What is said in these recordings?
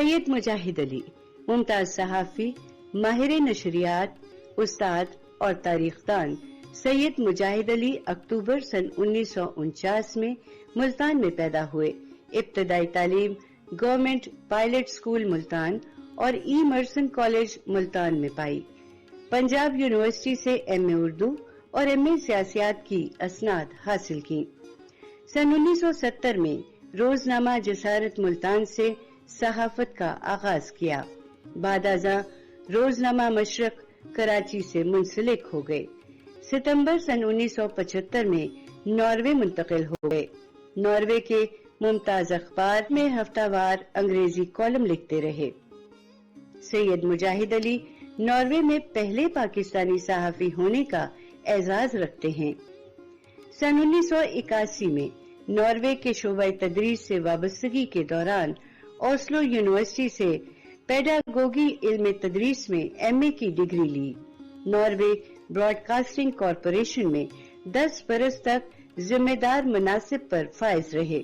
سید مجاہد علی ممتاز صحافی، ماہر نشریات، استاد اور تاریخ دان سید مجاہد علی اکتوبر سن 1949 میں ملتان میں پیدا ہوئے۔ ابتدائی تعلیم گورنمنٹ پائلٹ اسکول ملتان اور ای مرسن کالج ملتان میں پائی۔ پنجاب یونیورسٹی سے ایم اے اردو اور ایم اے سیاسیات کی اسناد حاصل کی۔ سن 1970 میں روزنامہ جسارت ملتان سے صحافت کا آغاز کیا۔ بعد ازاں روزنامہ مشرق کراچی سے منسلک ہو گئے۔ ستمبر سن 1975 میں ناروے منتقل ہو گئے۔ ناروے کے ممتاز اخبار میں ہفتہ وار انگریزی کالم لکھتے رہے۔ سید مجاہد علی ناروے میں پہلے پاکستانی صحافی ہونے کا اعزاز رکھتے ہیں۔ سن 1981 میں ناروے کے شعبہ تدریس سے وابستگی کے دوران اوسلو یونیورسٹی سے پیڈاگوگی علم تدریس میں ایم اے کی ڈگری لی۔ ناروے براڈ کاسٹنگ کارپوریشن میں 10 برس تک ذمہ دار مناصب پر فائز رہے۔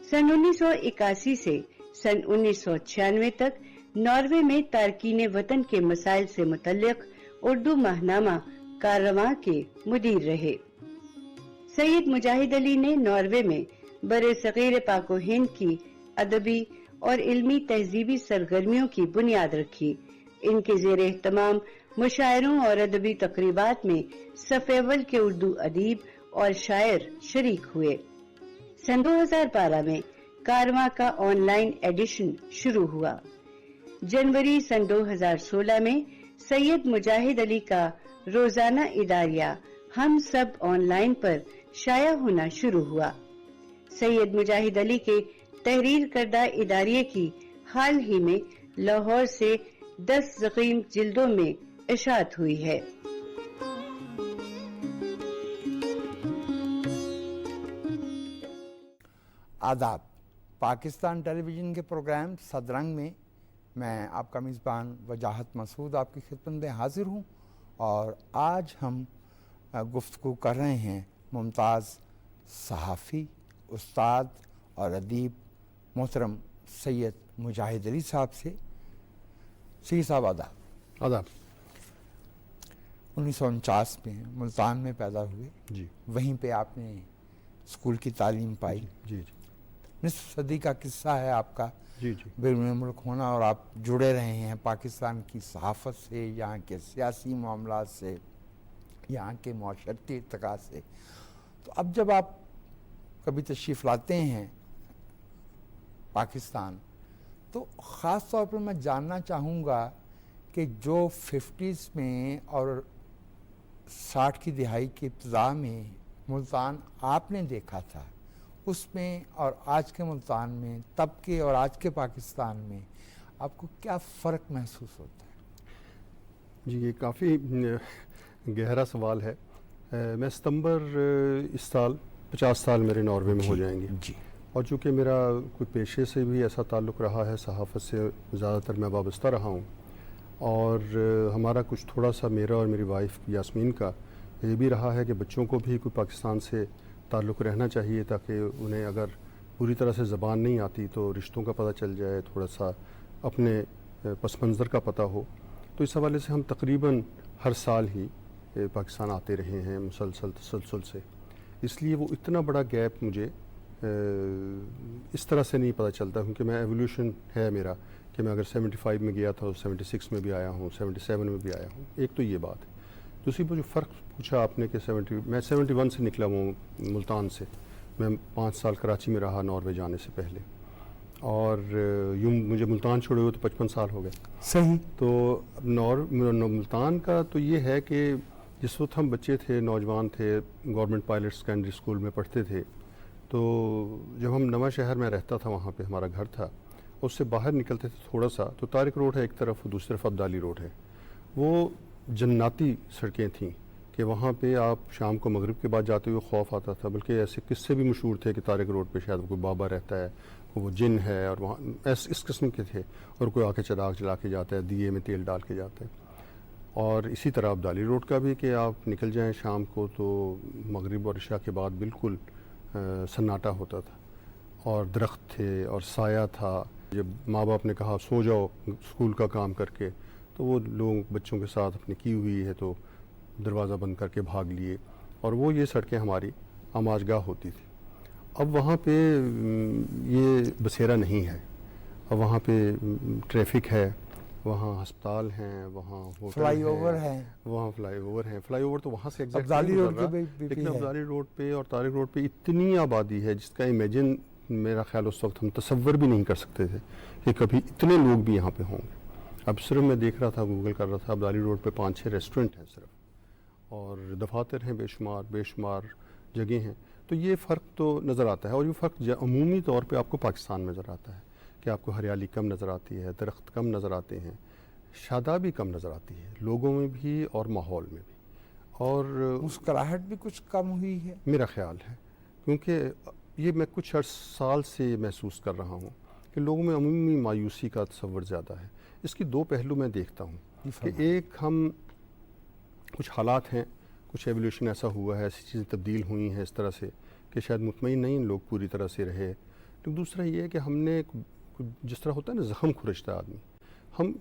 سن 1981 سے سن 1996 تک ناروے میں تارکین وطن کے مسائل سے متعلق اردو ماہنامہ کاررواں کے مدیر رہے۔ سید مجاہد علی نے ناروے میں برِ صغیر پاک و ہند کی ادبی اور علمی تہذیبی سرگرمیوں کی بنیاد رکھی۔ ان کے زیر اہتمام مشاعروں اور ادبی تقریبات میں صف اول کے اردو ادیب اور شاعر شریک ہوئے۔ سن 2012 میں کاررواں کا آن لائن ایڈیشن شروع ہوا۔ جنوری سن 2016 میں سید مجاہد علی کا روزانہ اداریہ ہم سب آن لائن پر شائع ہونا شروع ہوا۔ سید مجاہد علی کے تحریر کردہ اداریے کی حال ہی میں لاہور سے 10 ضخیم جلدوں میں اشاعت ہوئی ہے۔ آداب۔ پاکستان ٹیلی ویژن کے پروگرام صدرنگ میں میں آپ کا میزبان وجاہت مسعود آپ کی خدمت میں حاضر ہوں، اور آج ہم گفتگو کر رہے ہیں ممتاز صحافی، استاد اور ادیب محترم سید مجاہد علی صاحب سے۔ سید صاحب آداب۔ آداب۔ 1949 میں ملتان میں پیدا ہوئے، جی، وہیں پہ آپ نے اسکول کی تعلیم پائی۔ جی جی، نصف صدی کا قصہ ہے آپ کا جی جی، بیرون ملک ہونا، اور آپ جڑے رہے ہیں پاکستان کی صحافت سے، یہاں کے سیاسی معاملات سے، یہاں کے معاشرتی ارتقاء سے۔ تو اب جب آپ کبھی تشریف لاتے ہیں پاکستان، تو خاص طور پر میں جاننا چاہوں گا کہ جو 50s میں اور 60 کی دہائی کی ابتدا میں ملتان آپ نے دیکھا تھا، اس میں اور آج کے ملتان میں، تب کے اور آج کے پاکستان میں آپ کو کیا فرق محسوس ہوتا ہے؟ جی، یہ کافی گہرا سوال ہے۔ میں ستمبر اس سال 50 سال میرے ناروے میں ہو جائیں گے، جی، اور چونکہ میرا کوئی پیشے سے بھی ایسا تعلق رہا ہے، صحافت سے زیادہ تر میں وابستہ رہا ہوں، اور ہمارا کچھ تھوڑا سا میرا اور میری وائف یاسمین کا یہ بھی رہا ہے کہ بچوں کو بھی کوئی پاکستان سے تعلق رہنا چاہیے، تاکہ انہیں اگر پوری طرح سے زبان نہیں آتی تو رشتوں کا پتہ چل جائے، تھوڑا سا اپنے پس منظر کا پتہ ہو۔ تو اس حوالے سے ہم تقریباً ہر سال ہی پاکستان آتے رہے ہیں مسلسل تسلسل سے، اس لیے وہ اتنا بڑا گیپ مجھے اس طرح سے نہیں پتہ چلتا، کیونکہ میں ایولیوشن ہے میرا کہ میں اگر 75 میں گیا تھا تو 76 میں بھی آیا ہوں، 77 میں بھی آیا ہوں۔ ایک تو یہ بات ہے۔ دوسری جو فرق پوچھا آپ نے کہ میں 71 سے نکلا ہوں ملتان سے، میں 5 سال کراچی میں رہا ناروے جانے سے پہلے، اور یوں مجھے ملتان چھوڑے ہوئے تو 55 سال ہو گئے۔ صحیح۔ تو ملتان کا تو یہ ہے کہ جس وقت ہم بچے تھے، نوجوان تھے، گورنمنٹ پائلٹ سیکنڈری اسکول میں پڑھتے تھے، تو جب ہم نواں شہر میں رہتا تھا، وہاں پہ ہمارا گھر تھا، اس سے باہر نکلتے تھے تھوڑا سا تو طارق روڈ ہے ایک طرف، دوسری طرف عبدالی روڈ ہے۔ وہ جناتی سڑکیں تھیں کہ وہاں پہ آپ شام کو مغرب کے بعد جاتے ہوئے خوف آتا تھا، بلکہ ایسے قصے بھی مشہور تھے کہ طارق روڈ پہ شاید کوئی بابا رہتا ہے، وہ جن ہے، اور وہاں اس قسم کے تھے، اور کوئی آ کے چراغ جلا کے جاتا ہے، دیے میں تیل ڈال کے جاتا ہے۔ اور اسی طرح عبدالی روڈ کا بھی کہ آپ نکل جائیں شام کو تو مغرب اور عشاء کے بعد بالکل سناٹا ہوتا تھا، اور درخت تھے اور سایہ تھا، جب ماں باپ نے کہا سو جاؤ اسکول کا کام کر کے، تو وہ لوگ بچوں کے ساتھ اپنی کی ہوئی ہے تو دروازہ بند کر کے بھاگ لیے، اور وہ یہ سڑکیں ہماری آماج گاہ ہوتی تھی۔ اب وہاں پہ یہ بسیرا نہیں ہے، اب وہاں پہ ٹریفک ہے، وہاں ہسپتال ہیں، وہاں ہوٹل فلائی اوور ہیں، ہے، وہاں فلائی اوور ہیں۔ فلائی اوور تو وہاں سے ابدالی روڈ کے لیکن ابدالی روڈ پہ اور طارق روڈ پہ اتنی آبادی ہے جس کا امیجن میرا خیال اس وقت ہم تصور بھی نہیں کر سکتے تھے کہ کبھی اتنے لوگ بھی یہاں پہ ہوں گے۔ اب صرف میں دیکھ رہا تھا، گوگل کر رہا تھا، ابدالی روڈ پہ 5-6 ریسٹورنٹ ہیں صرف، اور دفاتر ہیں بے شمار جگہیں ہیں۔ تو یہ فرق تو نظر آتا ہے، اور یہ فرق عمومی طور پہ آپ کو پاکستان میں نظر آتا ہے کہ آپ کو ہریالی کم نظر آتی ہے، درخت کم نظر آتے ہیں، شادابی کم نظر آتی ہے لوگوں میں بھی اور ماحول میں بھی، اور مسکراہٹ بھی کچھ کم ہوئی ہے میرا خیال ہے، کیونکہ یہ میں کچھ سال سے محسوس کر رہا ہوں کہ لوگوں میں عمومی مایوسی کا تصور زیادہ ہے۔ اس کی 2 پہلو میں دیکھتا ہوں کہ ایک، ہم کچھ حالات ہیں، کچھ ایولیوشن ایسا ہوا ہے، ایسی چیزیں تبدیل ہوئی ہیں اس طرح سے کہ شاید مطمئن نہیں لوگ پوری طرح سے رہے۔ لیکن دوسرا یہ ہے کہ ہم نے جس طرح ہوتا ہے نا زخم کھرچتا آدمی، ہم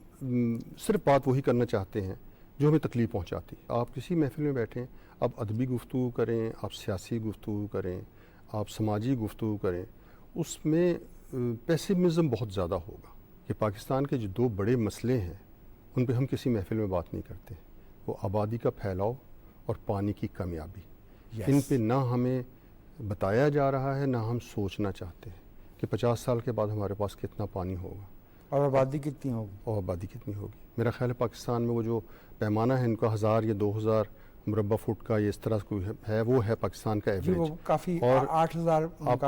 صرف بات وہی کرنا چاہتے ہیں جو ہمیں تکلیف پہنچاتی۔ آپ کسی محفل میں بیٹھیں، آپ ادبی گفتگو کریں، آپ سیاسی گفتگو کریں، آپ سماجی گفتگو کریں، اس میں پیسمزم بہت زیادہ ہوگا کہ پاکستان کے جو 2 بڑے مسئلے ہیں ان پہ ہم کسی محفل میں بات نہیں کرتے، وہ آبادی کا پھیلاؤ اور پانی کی کمیابی۔ ان پہ نہ ہمیں بتایا جا رہا ہے، نہ ہم سوچنا چاہتے ہیں کہ 50 سال کے بعد ہمارے پاس کتنا پانی ہوگا اور آبادی کتنی ہوگی، اور آبادی کتنی ہوگی۔ میرا خیال ہے پاکستان میں وہ جو پیمانہ ہے ان کا 1000 یا 2000 مربع فٹ کا، یہ اس طرح کوئی ہے، وہ ہے پاکستان کا ایوریج۔ وہ کافی، اور 8000 آپ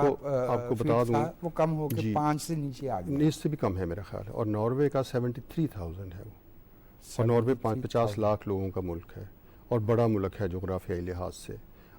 کو بتا دوں، وہ کم ہو کے 5 سے نیچے آ گیا، اس سے بھی کم ہے میرا خیال ہے۔ اور ناروے کا 73,000 ہے وہ، اور ناروے 50 لاکھ لوگوں کا ملک ہے اور بڑا ملک ہے جغرافیائی لحاظ سے،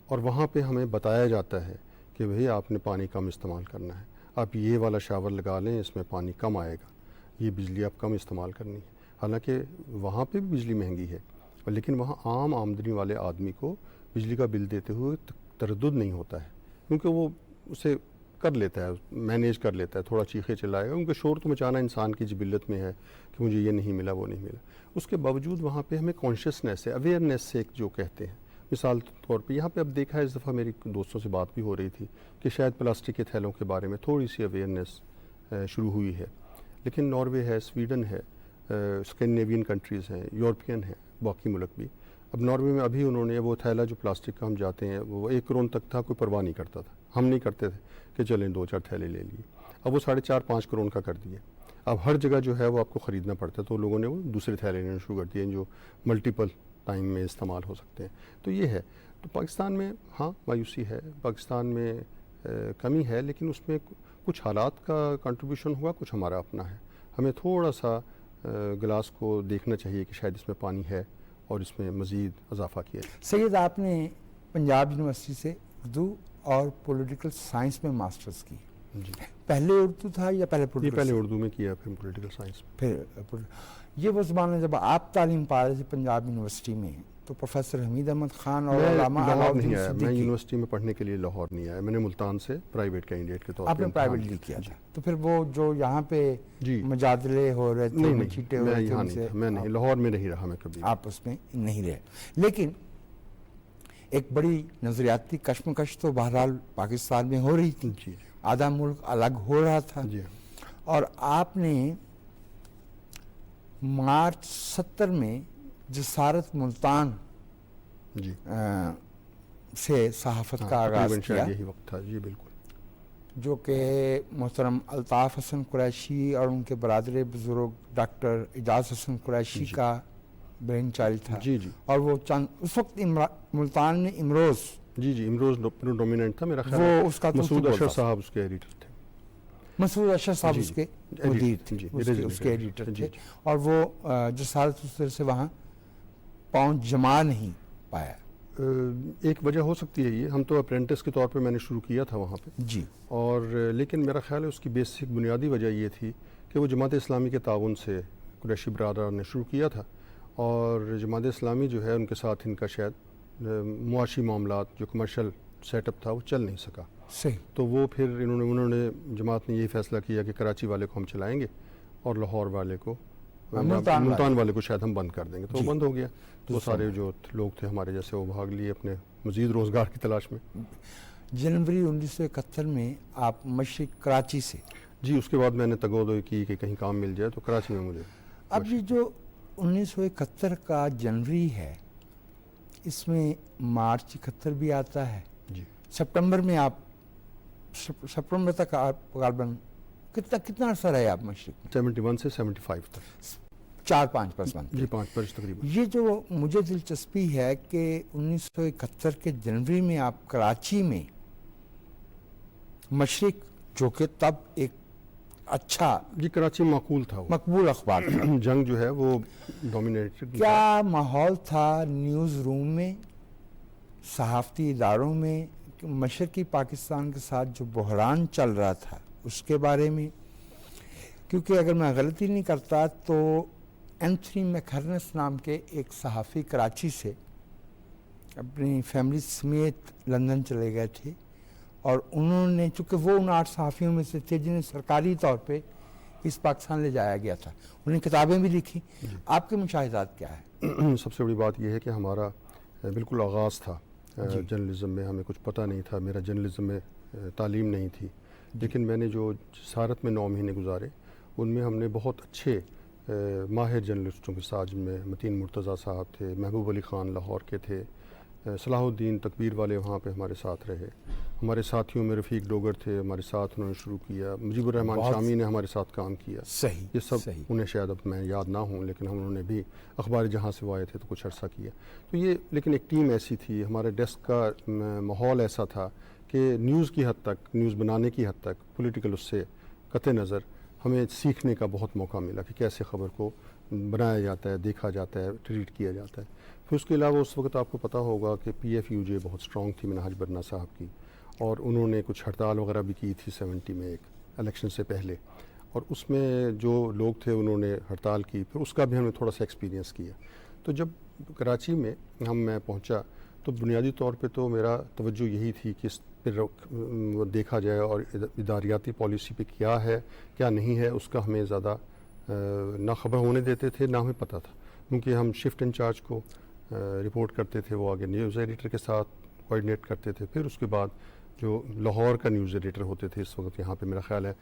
اور وہاں پہ ہمیں بتایا جاتا ہے کہ بھئی آپ نے پانی کم استعمال کرنا ہے، آپ یہ والا شاور لگا لیں، اس میں پانی کم آئے گا، یہ بجلی آپ کم استعمال کرنی ہے۔ حالانکہ وہاں پہ بھی بجلی مہنگی ہے، لیکن وہاں عام آمدنی والے آدمی کو بجلی کا بل دیتے ہوئے تردد نہیں ہوتا ہے، کیونکہ وہ اسے کر لیتا ہے، مینیج کر لیتا ہے، تھوڑا چیخے چلائے گا، کیونکہ شور تو مچانا انسان کی جبلت میں ہے کہ مجھے یہ نہیں ملا، وہ نہیں ملا۔ اس کے باوجود وہاں پہ ہمیں کانشیسنیس ہے، اویئرنیس سے ایک جو کہتے ہیں، مثال طور پہ یہاں پہ اب دیکھا ہے، اس دفعہ میری دوستوں سے بات بھی ہو رہی تھی کہ شاید پلاسٹک کے تھیلوں کے بارے میں تھوڑی سی اویئرنیس شروع ہوئی ہے، لیکن ناروے ہے، سویڈن ہے، اسکینڈینیوین کنٹریز ہیں، یورپین ہیں، باقی ملک بھی۔ اب ناروے میں ابھی انہوں نے وہ تھیلا جو پلاسٹک کا ہم جاتے ہیں، وہ 1 کروڑ تک تھا، کوئی پرواہ نہیں کرتا تھا، ہم نہیں کرتے تھے کہ چلیں 2-4 تھیلے لے لیے، اب وہ 4.5-5 کروڑ کا کر دیے۔ اب ہر جگہ جو ہے وہ آپ کو خریدنا پڑتا ہے، تو لوگوں نے وہ دوسرے تھیلے لینا شروع کر دیے جو ملٹیپل ٹائم میں استعمال ہو سکتے ہیں۔ تو یہ ہے، تو پاکستان میں ہاں مایوسی ہے، پاکستان میں کمی ہے، لیکن اس میں کچھ حالات کا کنٹریبیوشن ہوا، کچھ ہمارا اپنا ہے۔ ہمیں تھوڑا سا گلاس کو دیکھنا چاہیے کہ شاید اس میں پانی ہے اور اس میں مزید اضافہ کیا جائے۔ سید، آپ نے پنجاب یونیورسٹی سے اردو اور پولیٹیکل سائنس میں ماسٹرز کی، جی، پہلے اردو تھا یا پہلے یہ پولیٹیکل؟ پہلے اردو میں کیا، پھر پولیٹیکل سائنس میں۔ پھر یہ وہ زبان ہے، جب آپ تعلیم پا رہے تھے پنجاب یونیورسٹی میں تو پروفیسر حمید احمد خان اور علامہ لاہور علاؤالدین نہیں آیا، میں صدیقی، یونیورسٹی میں پڑھنے کے لیے لاہور نہیں آیا، میں نے ملتان سے پرائیویٹ کینڈیڈیٹ کے طور پہ آپ نے امتحان پرائیویٹلی کیا تھا، تو پھر وہ جو یہاں پہ جی، مجادلے ہو رہے تھے، نہیں چیٹے ہو میں رہے تھے، یہاں ان نہیں سے تھا، میں نہیں، لاہور میں نہیں رہا میں کبھی۔ آپ اس میں نہیں رہے، لیکن ایک بڑی نظریاتی کشمکش تو بہرحال پاکستان میں ہو رہی تھی، جی آدھا ملک الگ ہو رہا تھا، جی اور آپ نے مارچ 70 میں جسارت ملتان جی سے صحافت کا آغاز تقریباً کیا، شاید یہی وقت تھا، جی بالکل، جو کہ محترم الطاف حسن قریشی اور ان کے برادر بزرگ ڈاکٹر اعجاز حسن قریشی جی کا برین چائلڈ تھا، جی جی اور وہ اس وقت ملتان میں امروز جی امروز ڈومیننٹ تھا میرا خیال وہ ہے، اس کا مسعود بولتا اشرف تھا۔ صاحب اس کے ایڈیٹر تھے، مسعود اشرف صاحب جی اس کے جی، مدیر جی، تھے، جی، اس کے ایڈیٹر جی، تھے، جی۔ اور وہ جسارت اس سے وہاں پہنچ جما نہیں پایا۔ ایک وجہ ہو سکتی ہے یہ، ہم تو اپرینٹس کے طور پہ میں نے شروع کیا تھا وہاں پہ، جی، اور لیکن میرا خیال ہے اس کی بیسک بنیادی وجہ یہ تھی کہ وہ جماعت اسلامی کے تعاون سے قریشی برادران نے شروع کیا تھا، اور جماعت اسلامی جو ہے ان کے ساتھ ان کا شاید معاشی معاملات جو کمرشل سیٹ اپ تھا وہ چل نہیں سکا. صحیح. تو وہ پھر انہوں نے جماعت نے یہی فیصلہ کیا کہ کراچی والے کو ہم چلائیں گے اور لاہور والے کو ملتان والے کو شاید ہم بند کر دیں گے. تو وہ بند ہو گیا. وہ سارے جو لوگ تھے ہمارے جیسے وہ بھاگ لیے اپنے مزید روزگار کی تلاش میں. جنوری 1971 میں آپ مشرق کراچی سے. جی اس کے بعد میں نے تگودوئی کی کہ کہیں کام مل جائے تو کراچی میں مجھے. اب یہ جو 1971 کا جنوری ہے اس میں مارچ 71 بھی آتا ہے. جی سپٹمبر میں آپ سپٹمبر تک آپ غالباً کتنا عرصہ رہے آپ مشرق میں؟ 71 سے 75 تک. 4-5 برس بنتے. جی 5 برس تقریباً. یہ جو مجھے دلچسپی ہے کہ 1971 کے جنوری میں آپ کراچی میں مشرق جو کہ تب ایک اچھا جی کراچی معقول تھا, وہ مقبول اخبار تھا. جنگ جو ہے وہ ڈومینیٹڈ. کیا ماحول تھا نیوز روم میں, صحافتی اداروں میں, مشرقی پاکستان کے ساتھ جو بحران چل رہا تھا اس کے بارے میں؟ کیونکہ اگر میں غلطی نہیں کرتا تو اینتھنی میکہرنس نام کے ایک صحافی کراچی سے اپنی فیملی سمیت لندن چلے گئے تھے اور انہوں نے, چونکہ وہ ان 8 صحافیوں میں سے تھے جنہیں سرکاری طور پہ اس پاکستان لے جایا گیا تھا, انہیں کتابیں بھی لکھی. آپ کے مشاہدات کیا ہے؟ سب سے بڑی بات یہ ہے کہ ہمارا بالکل آغاز تھا جرنلزم میں. ہمیں کچھ پتہ نہیں تھا, میرا جرنلزم میں تعلیم نہیں تھی, لیکن میں نے جو جسارت میں 9 مہینے گزارے ان میں ہم نے بہت اچھے ماہر جرنلسٹوں کے ساتھ, جن میں متین مرتضیٰ صاحب تھے, محبوب علی خان لاہور کے تھے, صلاح الدین تکبیر والے وہاں پہ ہمارے ساتھ رہے. ہمارے ساتھیوں میں رفیق ڈوگر تھے, ہمارے ساتھ انہوں نے شروع کیا. مجیب الرحمان شامی نے ہمارے ساتھ کام کیا. صحیح. یہ سب انہیں شاید اب میں یاد نہ ہوں, لیکن انہوں نے بھی اخبار جہاں سے وہ آئے تھے تو کچھ عرصہ کیا. تو یہ لیکن ایک ٹیم ایسی تھی, ہمارے ڈیسک کا ماحول ایسا تھا کہ نیوز کی حد تک, نیوز بنانے کی حد تک, پولیٹیکل اس سے قطع نظر ہمیں سیکھنے کا بہت موقع ملا کہ کیسے خبر کو بنایا جاتا ہے, دیکھا جاتا ہے, ٹریٹ کیا جاتا ہے. پھر اس کے علاوہ اس وقت آپ کو پتہ ہوگا کہ PFUJ بہت اسٹرانگ تھی منہاج برنا صاحب کی, اور انہوں نے کچھ ہڑتال وغیرہ بھی کی تھی 70 میں ایک الیکشن سے پہلے, اور اس میں جو لوگ تھے انہوں نے ہڑتال کی. پھر اس کا بھی ہم نے تھوڑا سا ایکسپیرینس کیا. تو جب کراچی میں میں پہنچا تو بنیادی طور پہ تو میرا توجہ یہی تھی کہ اس پہ دیکھا جائے اور اداریاتی پالیسی پہ کیا ہے کیا نہیں ہے اس کا ہمیں زیادہ نہ خبر ہونے دیتے تھے, نہ ہمیں پتہ تھا, کیونکہ ہم شفٹ انچارج کو رپورٹ کرتے تھے, وہ آگے نیوز ایڈیٹر کے ساتھ کوآرڈینیٹ کرتے تھے. پھر اس کے بعد جو لاہور کا نیوز ایڈیٹر ہوتے تھے اس وقت یہاں پہ میرا خیال ہے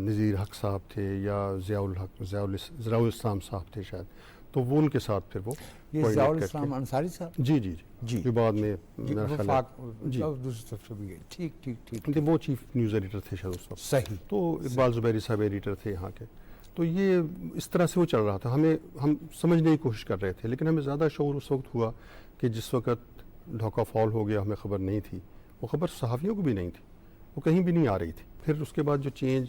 نذیر حق صاحب تھے یا ضیاء الاسلام صاحب تھے شاید, تو وہ ان کے ساتھ پھر وہ ضیاء الاسلام انصاری صاحب جی جو بعد میں میرا خیال ہے دوسری طرف سے بھی گئے. ٹھیک وہ چیف نیوز ایڈیٹر تھے شاید اس وقت. صحیح. تو اقبال زبیری صاحب ایڈیٹر تھے یہاں کے. تو یہ اس طرح سے وہ چل رہا تھا. ہم سمجھنے کی کوشش کر رہے تھے, لیکن ہمیں زیادہ شعور اس وقت ہوا کہ جس وقت ڈھوکہ فال ہو گیا, ہمیں خبر نہیں تھی, وہ خبر صحافیوں کو بھی نہیں تھی, وہ کہیں بھی نہیں آ رہی تھی. پھر اس کے بعد جو چینج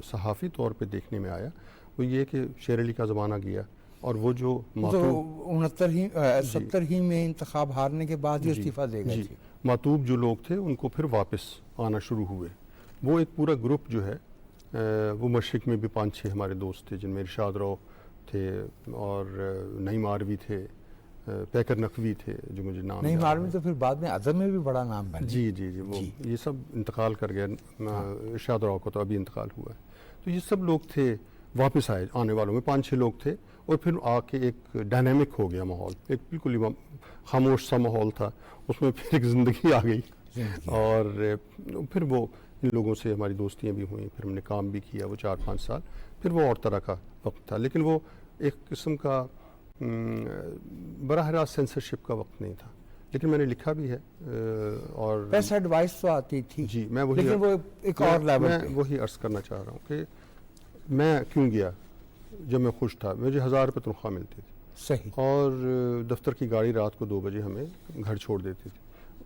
صحافی طور پہ دیکھنے میں آیا وہ یہ کہ شیر علی کا زمانہ گیا, اور وہ جو 69 ہی میں انتخاب ہارنے کے بعد ہی استعفیٰ دے گئے تھے. ماتوب جو لوگ تھے ان کو پھر واپس آنا شروع ہوئے. وہ ایک پورا گروپ جو ہے وہ مشرق میں بھی 5-6 ہمارے دوست تھے, جن میں ارشاد رو تھے اور نعیم آروی تھے, پیکر نقوی تھے جو مجھے نام نہیں معلوم, تو پھر بعد میں ادب میں بھی بڑا نام بنا. جی وہ یہ سب انتقال کر گئے. ارشاد رو کو تو ابھی انتقال ہوا ہے. تو یہ سب لوگ تھے واپس آئے, آنے والوں میں 5-6 لوگ تھے, اور پھر آ کے ایک ڈائنامک ہو گیا ماحول, ایک بالکل ہی خاموش سا ماحول تھا, اس میں پھر ایک زندگی آ گئی. اور پھر وہ ان لوگوں سے ہماری دوستیاں بھی ہوئیں, پھر ہم نے کام بھی کیا وہ 4-5 سال. پھر وہ اور طرح کا وقت تھا, لیکن وہ ایک قسم کا براہ راست سینسرشپ کا وقت نہیں تھا, لیکن میں نے لکھا بھی ہے. اور پریس ایڈوائس تو آتی تھی جی, میں وہی لیکن وہ ایک اور لیول میں وہی عرض کرنا چاہ رہا ہوں کہ میں کیوں گیا جب میں خوش تھا. مجھے 1000 روپے تنخواہ ملتی تھی. صحیح. اور دفتر کی گاڑی رات کو 2 بجے ہمیں گھر چھوڑ دیتی تھی.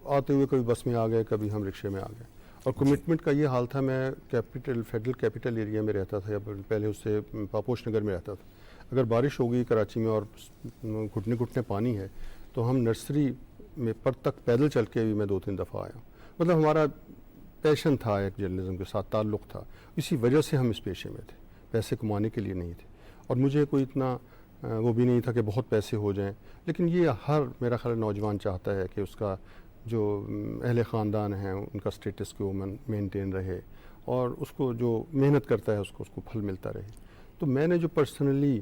آتے ہوئے کبھی بس میں آ گئے, کبھی ہم رکشے میں آ گئے. اور کمٹمنٹ کا یہ حال تھا, میں فیڈرل کیپٹل ایریا میں رہتا تھا, یا پہلے اس سے پاپوش نگر میں رہتا تھا. اگر بارش ہو گئی کراچی میں اور گھٹنے گھٹنے پانی ہے تو ہم نرسری میں پر تک پیدل چل کے بھی میں 2-3 دفعہ آیا. مطلب ہمارا پیشن تھا, ایک جرنلزم کے ساتھ تعلق تھا, اسی وجہ سے ہم اس پیشے میں تھے, پیسے کمانے کے لیے نہیں تھے. اور مجھے کوئی اتنا وہ بھی نہیں تھا کہ بہت پیسے ہو جائیں, لیکن یہ ہر میرا خیال نوجوان چاہتا ہے کہ اس کا جو اہل خاندان ہیں ان کا سٹیٹس کو مینٹین رہے اور اس کو جو محنت کرتا ہے اس کو پھل ملتا رہے. تو میں نے جو پرسنلی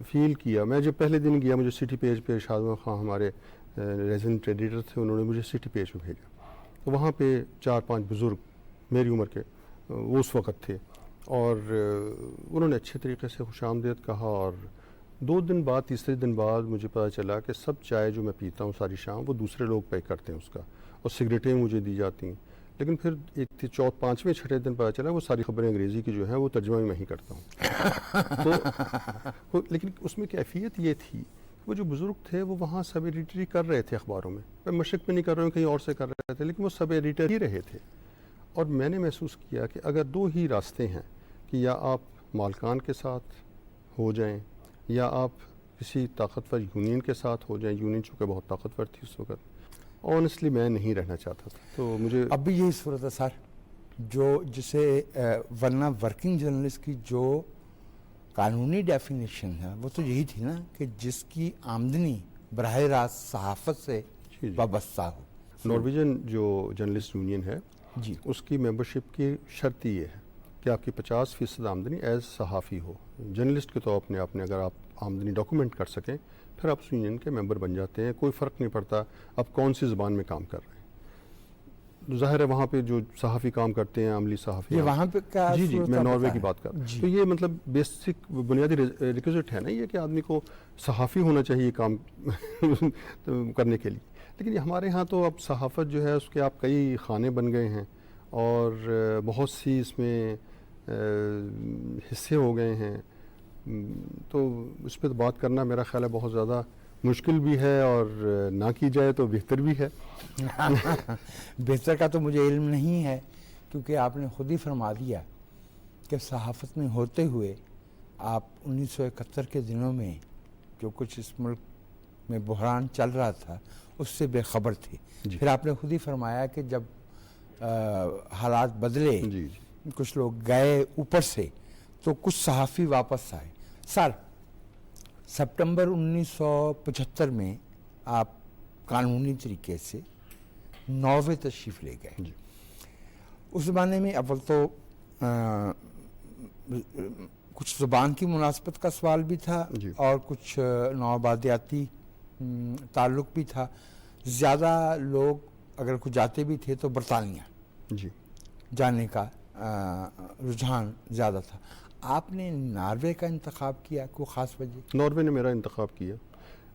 فیل کیا، میں جب پہلے دن گیا مجھے سٹی پیج پہ ارشاد خان ہمارے ریزیڈنٹ ایڈیٹر تھے، انہوں نے مجھے سٹی پیج پہ بھیجا. تو وہاں پہ 4-5 بزرگ میری عمر کے وہ اس وقت تھے اور انہوں نے اچھے طریقے سے خوش آمدید کہا. اور 2 دن بعد، تیسرے دن بعد مجھے پتہ چلا کہ سب چائے جو میں پیتا ہوں ساری شام وہ دوسرے لوگ پے کرتے ہیں اس کا، اور سگریٹیں مجھے دی جاتی ہیں. لیکن پھر ایک تھی 5ویں 6ٹھے دن پتہ چلا وہ ساری خبریں انگریزی کی جو ہیں وہ ترجمہ بھی میں ہی کرتا ہوں. تو لیکن اس میں کیفیت یہ تھی، وہ جو بزرگ تھے وہ وہاں سب ایڈیٹری کر رہے تھے اخباروں میں، میں مشرق میں نہیں کر رہا ہوں، کہیں اور سے کر رہے تھے، لیکن وہ سب ایڈیٹر ہی رہے تھے. اور میں نے محسوس کیا کہ اگر 2 ہی راستے ہیں کہ یا آپ مالکان کے ساتھ ہو جائیں یا آپ کسی طاقتور یونین کے ساتھ ہو جائیں. یونین چونکہ بہت طاقتور تھی اس وقت، آنیسٹلی میں نہیں رہنا چاہتا تھا. تو مجھے اب بھی یہی صورت ہے سر، جسے ورنہ ورکنگ جرنلسٹ کی جو قانونی ڈیفینیشن ہے وہ تو یہی تھی نا کہ جس کی آمدنی براہ راست صحافت سے وابستہ ہو. نارویجن جو جرنلسٹ یونین ہے جی، اس کی ممبرشپ کی شرط یہ ہے کہ آپ کی 50% آمدنی ایز صحافی ہو. جرنلسٹ کے تو اپنے اگر آپ آمدنی ڈاکومنٹ کر سکیں پھر آپ اس یونین کے ممبر بن جاتے ہیں. کوئی فرق نہیں پڑتا آپ کون سی زبان میں کام کر رہے ہیں. ظاہر ہے وہاں پہ جو صحافی کام کرتے ہیں، عملی صحافی، یہ وہاں پہ کیا جی میں ناروے کی بات کر رہا ہوں. تو یہ مطلب بیسک بنیادی ریکوزٹ ہے نا یہ کہ آدمی کو صحافی ہونا چاہیے کام کرنے کے لیے. لیکن یہ ہمارے ہاں تو اب صحافت جو ہے اس کے آپ کئی خانے بن گئے ہیں اور بہت سی اس میں حصے ہو گئے ہیں. تو اس پہ بات کرنا میرا خیال ہے بہت زیادہ مشکل بھی ہے اور نہ کی جائے تو بہتر بھی ہے. بہتر کا تو مجھے علم نہیں ہے، کیونکہ آپ نے خود ہی فرما دیا کہ صحافت میں ہوتے ہوئے آپ 1971 کے دنوں میں جو کچھ اس ملک میں بحران چل رہا تھا اس سے بے خبر تھے. پھر آپ نے خود ہی فرمایا کہ جب حالات بدلے، کچھ لوگ گئے اوپر سے، تو کچھ صحافی واپس آئے. سر، سپٹمبر 1975 میں آپ قانونی طریقے سے ناروے تشریف لے گئے. اس زمانے میں اول تو کچھ زبان کی مناسبت کا سوال بھی تھا اور کچھ نوآبادیاتی تعلق بھی تھا. زیادہ لوگ اگر کچھ جاتے بھی تھے تو برطانیہ جانے کا رجحان زیادہ تھا. آپ نے ناروے کا انتخاب کیا، کوئی خاص وجہ؟ ناروے نے میرا انتخاب کیا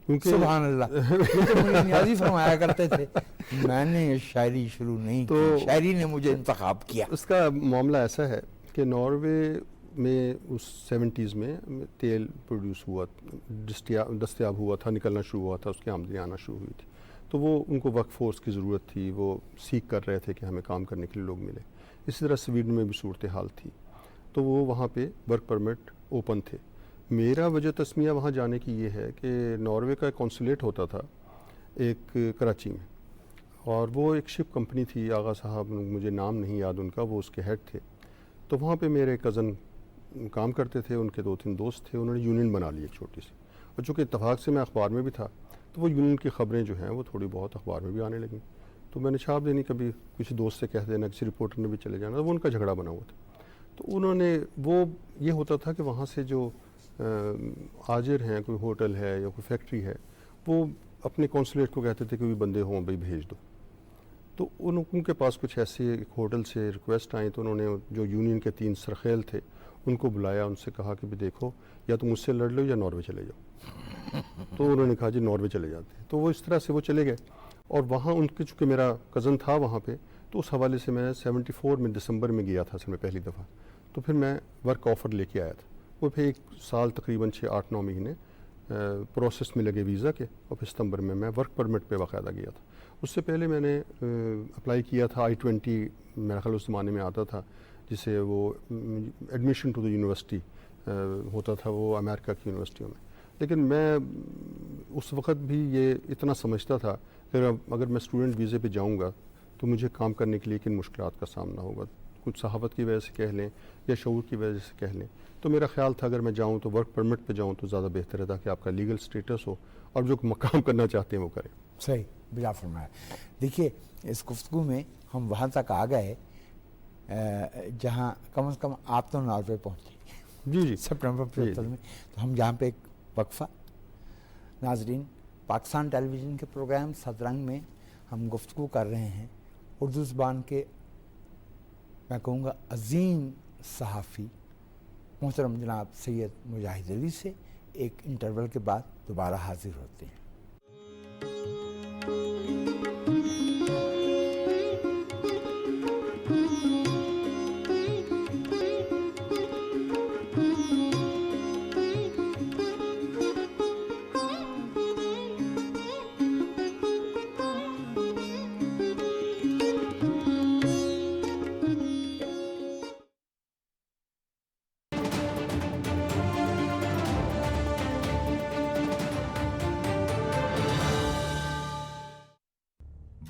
کیونکہ سبحان اللہ، یہ تو مجھے نیازی فرمایا کرتے تھے میں نے شاعری شروع نہیں کی، شاعری نے مجھے انتخاب کیا. اس کا معاملہ ایسا ہے کہ ناروے میں اس 70s میں تیل پروڈیوس ہوا، دستیاب ہوا تھا، نکلنا شروع ہوا تھا، اس کی آمدنی آنا شروع ہوئی تھی. تو وہ ان کو ورک فورس کی ضرورت تھی، وہ سیکھ کر رہے تھے کہ ہمیں کام کرنے کے لیے لوگ ملے. اسی طرح سویڈن میں بھی صورتحال تھی، تو وہ وہاں پہ ورک پرمٹ اوپن تھے. میرا وجہ تسمیہ وہاں جانے کی یہ ہے کہ ناروے کا کونسولیٹ ہوتا تھا ایک کراچی میں، اور وہ ایک شپ کمپنی تھی، آغا صاحب مجھے نام نہیں یاد ان کا، وہ اس کے ہیڈ تھے. تو وہاں پہ میرے کزن کام کرتے تھے، ان کے 2-3 دوست تھے، انہوں نے یونین بنا لی ایک چھوٹی سی. اور چونکہ اتفاق سے میں اخبار میں بھی تھا تو وہ یونین کی خبریں جو ہیں وہ تھوڑی بہت اخبار میں بھی آنے لگیں. تو میں نے چھاپ دینی، کبھی کسی دوست سے کہہ دینا، کسی رپورٹر نے بھی چلے جانا. وہ ان کا جھگڑا بنا ہوا تھا. تو انہوں نے یہ ہوتا تھا کہ وہاں سے جو آجر ہیں، کوئی ہوٹل ہے یا کوئی فیکٹری ہے، وہ اپنے کونسولیٹ کو کہتے تھے کہ کوئی بندے ہوں بھائی بھیج دو. تو ان کے پاس کچھ ایسے ایک ہوٹل سے ریکویسٹ آئیں، تو انہوں نے جو یونین کے 3 سرخیل تھے ان کو بلایا، ان سے کہا کہ بھی دیکھو یا تو مجھ سے لڑ لو یا ناروے چلے جاؤ. تو انہوں نے کہا جی ناروے چلے جاتے ہیں. تو وہ اس طرح سے وہ چلے گئے. اور وہاں ان کے چونکہ میرا کزن تھا وہاں پہ، تو اس حوالے سے میں 74 میں دسمبر میں گیا تھا اصل میں پہلی دفعہ. تو پھر میں ورک آفر لے کے آیا تھا. وہ پھر 1 سال تقریباً 6-8-9 مہینے پروسیس میں لگے ویزا کے، اور پھر ستمبر میں ورک پرمٹ پہ باقاعدہ گیا تھا. اس سے پہلے میں نے اپلائی کیا تھا I-20، میرا خیال اس زمانے میں آتا تھا، جسے وہ ایڈمیشن ٹو دی یونیورسٹی ہوتا تھا، وہ امریکہ کی یونیورسٹیوں میں. لیکن میں اس وقت بھی یہ اتنا سمجھتا تھا کہ اگر میں اسٹوڈنٹ ویزے پہ جاؤں گا تو مجھے کام کرنے کے لیے کن مشکلات کا سامنا ہوگا. کچھ صحافت کی وجہ سے کہہ لیں یا شعور کی وجہ سے کہہ لیں. تو میرا خیال تھا اگر میں جاؤں تو ورک پرمٹ پہ جاؤں تو زیادہ بہتر ہے، تاکہ آپ کا لیگل سٹیٹس ہو اور جو کام کرنا چاہتے ہیں وہ کریں. صحیح. بجا فرمایا. دیکھیے اس گفتگو میں ہم وہاں تک آ گئے جہاں کم از کم آپ تو ناروے پہنچے جی سپٹمبر 75 میں. تو ہم یہاں پہ ایک وقفہ. ناظرین، پاکستان ٹیلی ویژن کے پروگرام صدرنگ میں ہم گفتگو کر رہے ہیں اردو زبان کے میں کہوں گا عظیم صحافی محترم جناب سید مجاہد علی سے. ایک انٹرول کے بعد دوبارہ حاضر ہوتے ہیں.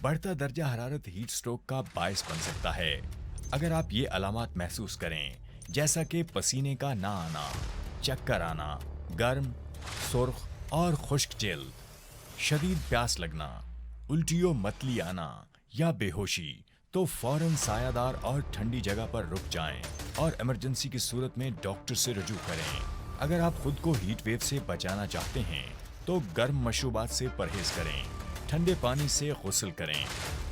بڑھتا درجہ حرارت ہیٹ سٹروک کا باعث بن سکتا ہے. اگر آپ یہ علامات محسوس کریں جیسا کہ پسینے کا نہ آنا، چکر آنا، گرم، سرخ اور خشک جلد، شدید پیاس لگنا، الٹی و متلی آنا یا بے ہوشی، تو فوراً سایہ دار اور ٹھنڈی جگہ پر رک جائیں اور ایمرجنسی کی صورت میں ڈاکٹر سے رجوع کریں. اگر آپ خود کو ہیٹ ویو سے بچانا چاہتے ہیں تو گرم مشروبات سے پرہیز کریں، ٹھنڈے پانی سے غسل کریں،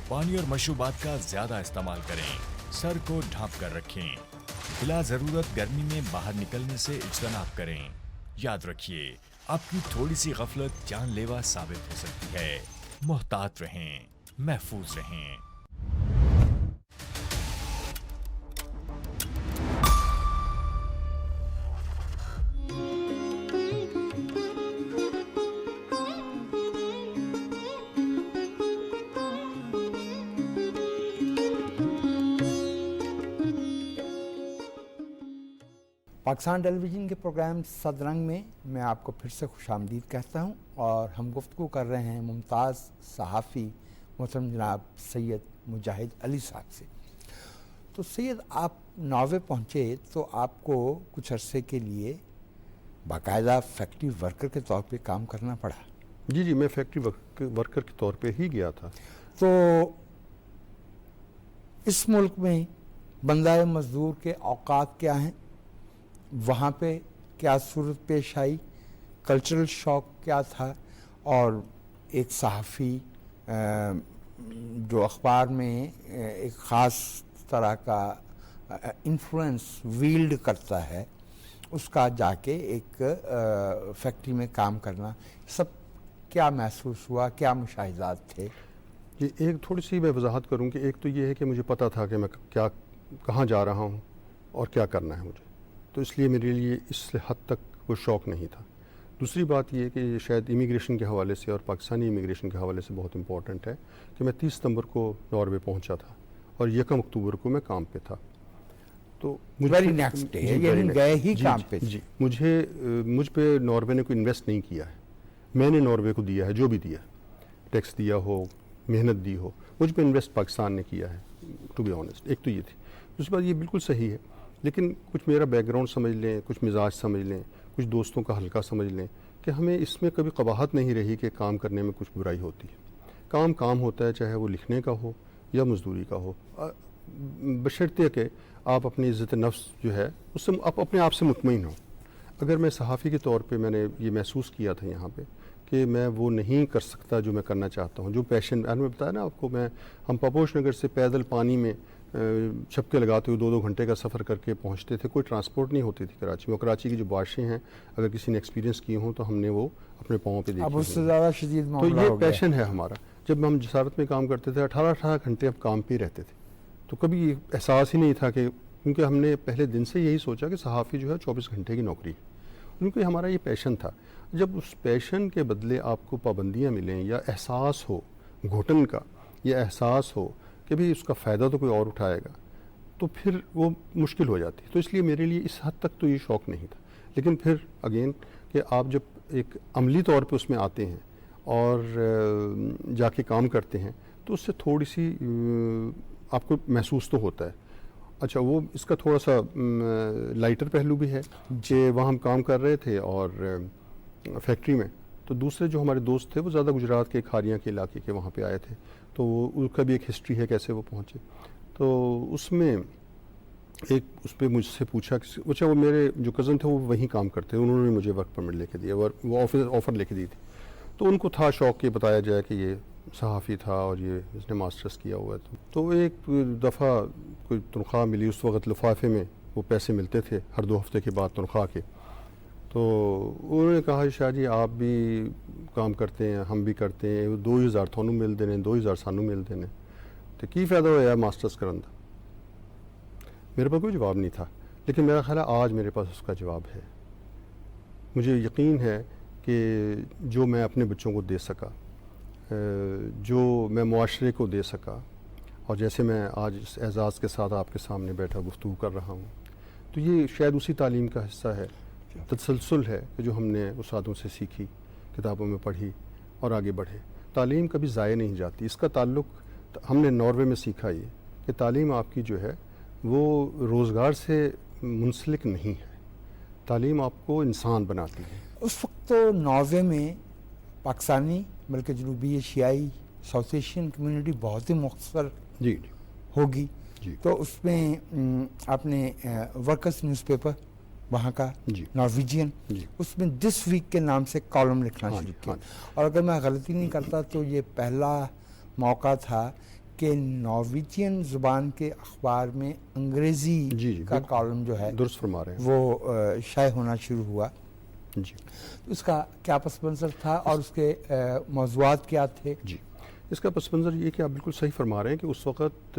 پانی اور مشروبات کا زیادہ استعمال کریں، سر کو ڈھانپ کر رکھیں، بلا ضرورت گرمی میں باہر نکلنے سے اجتناب کریں. یاد رکھیے، آپ کی تھوڑی سی غفلت جان لیوا ثابت ہو سکتی ہے. محتاط رہیں، محفوظ رہیں. پاکستان ٹیلی ویژن کے پروگرام صدرنگ میں میں آپ کو پھر سے خوش آمدید کہتا ہوں، اور ہم گفتگو کر رہے ہیں ممتاز صحافی محترم جناب سید مجاہد علی صاحب سے. تو سید، آپ ناروے پہنچے تو آپ کو کچھ عرصے کے لیے باقاعدہ فیکٹری ورکر کے طور پہ کام کرنا پڑا. جی میں فیکٹری ورکر کے طور پہ ہی گیا تھا. تو اس ملک میں بندہ مزدور کے اوقات کیا ہیں؟ وہاں پہ کیا صورت پیش آئی؟ کلچرل شوق کیا تھا؟ اور ایک صحافی جو اخبار میں ایک خاص طرح کا انفلوئنس ویلڈ کرتا ہے، اس کا جا کے ایک فیکٹری میں کام کرنا، سب کیا محسوس ہوا؟ کیا مشاہدات تھے؟ یہ ایک تھوڑی سی میں وضاحت کروں کہ ایک تو یہ ہے کہ مجھے پتہ تھا کہ میں کہاں جا رہا ہوں اور کیا کرنا ہے مجھے، تو اس لیے میرے لیے اس حد تک وہ شوق نہیں تھا. دوسری بات یہ کہ شاید امیگریشن کے حوالے سے اور پاکستانی امیگریشن کے حوالے سے بہت امپورٹنٹ ہے کہ میں 30 ستمبر کو ناروے پہنچا تھا اور 1 اکتوبر کو میں کام پہ تھا. تو مجھ پہ ناروے نے کوئی انویسٹ نہیں کیا ہے، میں نے ناروے کو دیا ہے جو بھی دیا ہے، ٹیکس دیا ہو، محنت دی ہو، مجھ پہ انویسٹ پاکستان نے کیا ہے. ٹو بی آنیسٹ، ایک تو یہ تھی. دوسری بات یہ بالکل صحیح ہے، لیکن کچھ میرا بیک گراؤنڈ سمجھ لیں، کچھ مزاج سمجھ لیں، کچھ دوستوں کا حلقہ سمجھ لیں کہ ہمیں اس میں کبھی قباحت نہیں رہی کہ کام کرنے میں کچھ برائی ہوتی ہے. کام ہوتا ہے، چاہے وہ لکھنے کا ہو یا مزدوری کا ہو، بشرطے کہ آپ اپنی عزت نفس جو ہے اس سے آپ اپنے آپ سے مطمئن ہوں. اگر میں صحافی کے طور پہ میں نے یہ محسوس کیا تھا یہاں پہ کہ میں وہ نہیں کر سکتا جو میں کرنا چاہتا ہوں، جو پیشن میں نے بتایا نا آپ کو، ہم پاپوش نگر سے پیدل پانی میں چھپکے لگاتے ہوئے 2 گھنٹے کا سفر کر کے پہنچتے تھے. کوئی ٹرانسپورٹ نہیں ہوتی تھی کراچی میں. کراچی کی جو بارشیں ہیں اگر کسی نے ایکسپیرینس کی ہوں تو ہم نے وہ اپنے پاؤں پہ دیکھی. اب اس سے زیادہ شدید معاملہ تو یہ پیشن ہے ہمارا. جب ہم جسارت میں کام کرتے تھے 18 گھنٹے ہم کام پہ رہتے تھے، تو کبھی احساس ہی نہیں تھا کہ، کیونکہ ہم نے پہلے دن سے یہی سوچا کہ صحافی جو ہے 24 گھنٹے کی نوکری ہے، کیونکہ ہمارا یہ پیشن تھا. جب اس پیشن کے بدلے آپ کو پابندیاں ملیں یا احساس ہو گھٹن کا، یا احساس ہو کہ بھی اس کا فائدہ تو کوئی اور اٹھائے گا، تو پھر وہ مشکل ہو جاتی. تو اس لیے میرے لیے اس حد تک تو یہ شوق نہیں تھا. لیکن پھر اگین کہ آپ جب ایک عملی طور پہ اس میں آتے ہیں اور جا کے کام کرتے ہیں تو اس سے تھوڑی سی آپ کو محسوس تو ہوتا ہے. اچھا، وہ اس کا تھوڑا سا لائٹر پہلو بھی ہے کہ وہاں ہم کام کر رہے تھے اور فیکٹری میں، تو دوسرے جو ہمارے دوست تھے وہ زیادہ گجرات کے کھاریاں کے علاقے کے وہاں پہ آئے تھے، تو ان کا بھی ایک ہسٹری ہے کیسے وہ پہنچے. تو اس میں ایک اس پہ مجھ سے پوچھا اچھا وہ میرے جو کزن تھے وہ وہیں کام کرتے ہیں، انہوں نے مجھے ورک پرمٹ لے کے دیا، وہ آفر لے کے دی تھی. تو ان کو تھا شوق کہ بتایا جائے کہ یہ صحافی تھا اور یہ اس نے ماسٹرز کیا ہوا ہے. تو ایک دفعہ کوئی تنخواہ ملی، اس وقت لفافے میں وہ پیسے ملتے تھے ہر 2 ہفتے کے بعد تنخواہ کے. تو انہوں نے کہا شاہ جی آپ بھی کام کرتے ہیں ہم بھی کرتے ہیں، 2000 تھانوں مل دینے 2000 سانوں مل دینے، تو کی فائدہ ہوا ماسٹرز کرن دا. میرے پاس کوئی جواب نہیں تھا، لیکن میرا خیال ہے آج میرے پاس اس کا جواب ہے. مجھے یقین ہے کہ جو میں اپنے بچوں کو دے سکا، جو میں معاشرے کو دے سکا، اور جیسے میں آج اس اعزاز کے ساتھ آپ کے سامنے بیٹھا گفتگو کر رہا ہوں، تو یہ شاید اسی تعلیم کا حصہ ہے، تسلسل ہے کہ جو ہم نے استادوں سے سیکھی، کتابوں میں پڑھی اور آگے بڑھے. تعلیم کبھی ضائع نہیں جاتی. اس کا تعلق ہم نے ناروے میں سیکھا یہ کہ تعلیم آپ کی جو ہے وہ روزگار سے منسلک نہیں ہے، تعلیم آپ کو انسان بناتی ہے. اس وقت تو ناروے میں پاکستانی بلکہ جنوبی ایشیائی ساؤتھ ایشین کمیونٹی بہت ہی مختصر جی ہوگی. جی تو اس میں آپ نے ورکرز نیوز پیپر وہاں کا جی نارویجین، جی اس میں دس ویک کے نام سے کالم لکھنا شروع کیا. اور اگر میں غلطی نہیں کرتا تو یہ پہلا موقع تھا کہ نارویجین زبان کے اخبار میں انگریزی کا کالم جو ہے درست فرما رہے ہیں وہ شائع ہونا شروع ہوا. جی اس کا کیا پس منظر تھا اور اس کے موضوعات کیا تھے؟ جی اس کا پس منظر یہ کہ آپ بالکل صحیح فرما رہے ہیں کہ اس وقت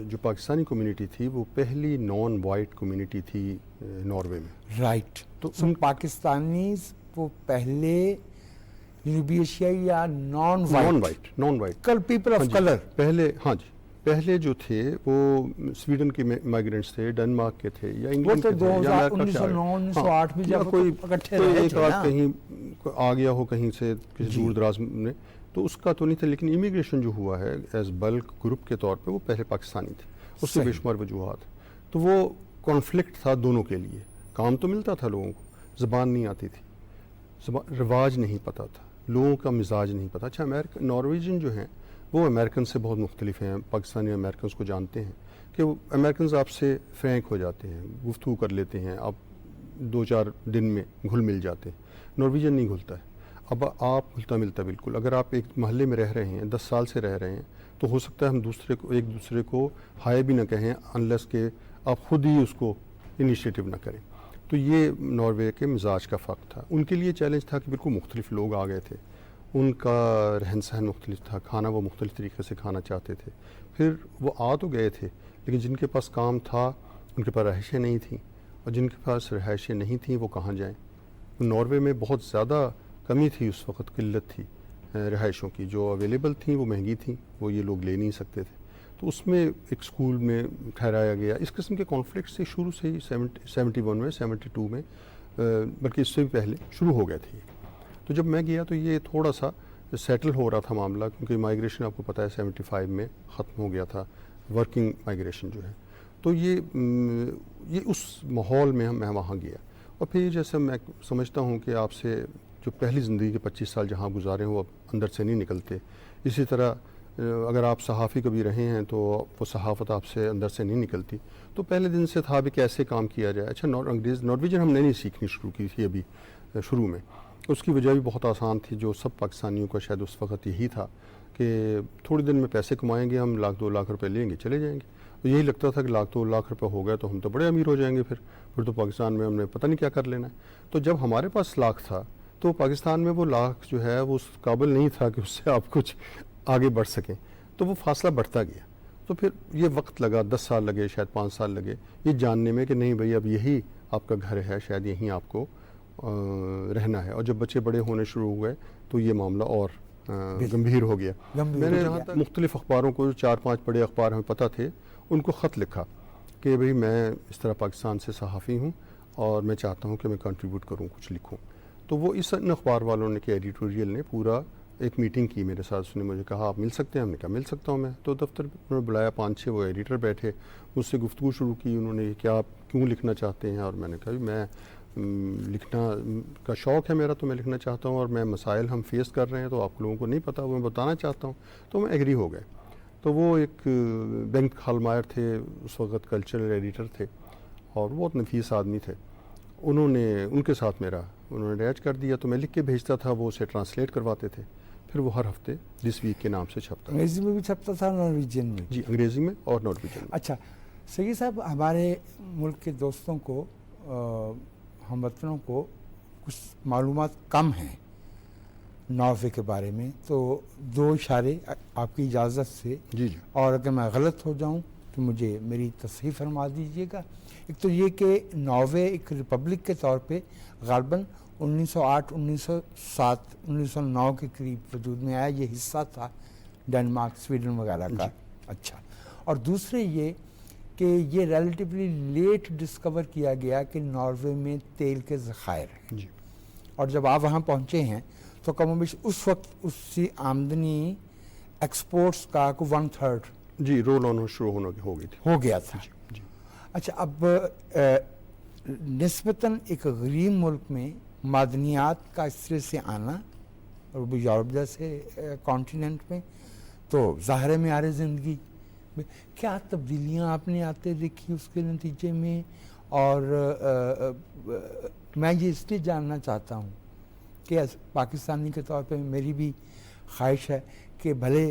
جو پاکستانی کمیونٹی تھی وہ پہلی نان وائٹ کمیونٹی تھی ناروے میں. رائٹ. تو پاکستانیز وہ پہلے جنوبی ایشیائی یا naan white people of colour پہلے، ہاں جی پہلے جو تھے وہ سویڈن کے مائیگرنٹس تھے، ڈنمارک کے تھے یا انگلینڈ کے تھے، یا 1909-1908 میں جب کوئی اکٹھے رہے ایک تھے آدھ کہیں آ گیا ہو کہیں سے کسی دور دراز میں، تو اس کا تو نہیں تھا. لیکن امیگریشن جو ہوا ہے ایز بلک گروپ کے طور پہ وہ پہلے پاکستانی تھے، اس سے بے شمار وجوہات. تو وہ کانفلکٹ تھا دونوں کے لیے. کام تو ملتا تھا لوگوں کو، زبان نہیں آتی تھی، رواج نہیں پتہ تھا، لوگوں کا مزاج نہیں پتہ. اچھا نارویجن جو ہیں وہ امریکن سے بہت مختلف ہیں. پاکستانی امریکنز کو جانتے ہیں کہ وہ امریکنز آپ سے فرینک ہو جاتے ہیں، گفتگو کر لیتے ہیں، آپ 2-4 دن میں گھل مل جاتے ہیں. نارویجن نہیں گھلتا ہے. اب آپ گھلتا ملتا بالکل. اگر آپ ایک محلے میں رہ رہے ہیں، 10 سال سے رہ رہے ہیں، تو ہو سکتا ہے ہم ایک دوسرے کو ہائے بھی نہ کہیں انلیس کہ آپ خود ہی اس کو انیشیٹو نہ کریں. تو یہ ناروے کے مزاج کا فرق تھا. ان کے لیے چیلنج تھا کہ بالکل مختلف لوگ آ گئے تھے، ان کا رہن سہن مختلف تھا، کھانا وہ مختلف طریقے سے کھانا چاہتے تھے. پھر وہ آ تو گئے تھے لیکن جن کے پاس کام تھا ان کے پاس رہائشیں نہیں تھیں، اور جن کے پاس رہائشیں نہیں تھیں وہ کہاں جائیں. ناروے میں بہت زیادہ کمی تھی اس وقت، قلت تھی رہائشوں کی. جو اویلیبل تھیں وہ مہنگی تھیں، وہ یہ لوگ لے نہیں سکتے تھے. تو اس میں ایک اسکول میں ٹھہرایا گیا. اس قسم کے کانفلکٹ سے شروع سے ہی 71 میں 72 میں بلکہ اس سے بھی پہلے شروع ہو گئے تھے. تو جب میں گیا تو یہ تھوڑا سا سیٹل ہو رہا تھا معاملہ، کیونکہ مائیگریشن آپ کو پتہ ہے 75 میں ختم ہو گیا تھا، ورکنگ مائیگریشن جو ہے. تو یہ اس ماحول میں میں وہاں گیا. اور پھر جیسے میں سمجھتا ہوں کہ آپ سے جو پہلی زندگی کے 25 سال جہاں گزارے ہیں وہ اب اندر سے نہیں نکلتے. اسی طرح اگر آپ صحافی کبھی رہے ہیں تو وہ صحافت آپ سے اندر سے نہیں نکلتی. تو پہلے دن سے تھا بھی کیسے کام کیا جائے. اچھا نارویجن ہم نے نہیں سیکھنی شروع کی تھی ابھی شروع میں. اس کی وجہ بھی بہت آسان تھی، جو سب پاکستانیوں کا شاید اس وقت یہی تھا کہ تھوڑی دن میں پیسے کمائیں گے، ہم 1-2 لاکھ روپے لیں گے چلے جائیں گے. تو یہی لگتا تھا کہ 1-2 لاکھ روپے ہو گئے تو ہم تو بڑے امیر ہو جائیں گے، پھر تو پاکستان میں ہم نے پتہ نہیں کیا کر لینا ہے. تو جب ہمارے پاس لاکھ تھا تو پاکستان میں وہ لاکھ جو ہے وہ اس قابل نہیں تھا کہ اس سے آپ کچھ آگے بڑھ سکیں. تو وہ فاصلہ بڑھتا گیا. تو پھر یہ وقت لگا، 10 سال لگے، شاید 5 سال لگے یہ جاننے میں کہ نہیں بھائی اب یہی آپ کا گھر ہے، شاید یہیں آپ کو رہنا ہے. اور جب بچے بڑے ہونے شروع ہوئے تو یہ معاملہ اور گمبھیر ہو گیا. میں نے جہاں تک مختلف اخباروں کو، 4-5 بڑے اخبار ہمیں پتہ تھے، ان کو خط لکھا کہ بھئی میں اس طرح پاکستان سے صحافی ہوں اور میں چاہتا ہوں کہ میں کنٹریبیوٹ کروں، کچھ لکھوں. تو وہ ان اخبار والوں نے کہ ایڈیٹوریل نے پورا ایک میٹنگ کی میرے ساتھ. اس نے مجھے کہا آپ مل سکتے ہیں؟ ہم نے کہا مل سکتا ہوں میں. تو دفتر میں بلایا، 5-6 وہ ایڈیٹر بیٹھے، مجھ سے گفتگو شروع کی. انہوں نے کیا آپ کیوں لکھنا چاہتے ہیں؟ اور میں نے کہا میں لکھنا کا شوق ہے میرا، تو میں لکھنا چاہتا ہوں، اور میں مسائل ہم فیس کر رہے ہیں تو آپ لوگوں کو نہیں پتہ، وہ میں بتانا چاہتا ہوں، تو میں ایگری ہو گئے. تو وہ ایک بینک ہالمائر تھے اس وقت، کلچرل ایڈیٹر تھے، اور بہت نفیس آدمی تھے. ان کے ساتھ انہوں نے اٹیچ کر دیا، تو میں لکھ کے بھیجتا تھا، وہ اسے ٹرانسلیٹ کرواتے تھے، پھر وہ ہر ہفتے دس ویک کے نام سے چھپتا. انگریزی میں بھی چھپتا تھا، نارویجین میں؟ جی، انگریزی میں اور نارویجین میں. اچھا سید صاحب، ہمارے ملک کے دوستوں کو، ہم وطنوں کو کچھ معلومات کم ہیں ناروے کے بارے میں، تو 2 اشارے آپ کی اجازت سے، جی جی اور اگر میں غلط ہو جاؤں تو مجھے میری تصحیح فرما دیجیے گا. ایک تو یہ کہ ناروے ایک ریپبلک کے طور پہ غالباً 1908 1907 1909 کے قریب وجود میں آیا، یہ حصہ تھا ڈنمارک سویڈن وغیرہ کا. اچھا، اور دوسرے یہ کہ یہ ریلیٹیولی لیٹ ڈسکور کیا گیا کہ ناروے میں تیل کے ذخائر ہیں، جی. اور جب آپ وہاں پہنچے ہیں تو کم و بیش اس وقت اس کی آمدنی ایکسپورٹس کا کو 1/3 جی رول آن شروع ہو گئی تھی. ہو گیا تھا. جی. اچھا، اب نسبتاً ایک غریب ملک میں معدنیات کا اس طرح سے آنا، اور وہ یورپ جیسے کانٹیننٹ میں، تو ظاہر معیار زندگی کیا تبدیلیاں آپ نے آتے دیکھی اس کے نتیجے میں؟ اور میں یہ اس لیے جاننا چاہتا ہوں کہ پاکستانی کے طور پہ میری بھی خواہش ہے کہ بھلے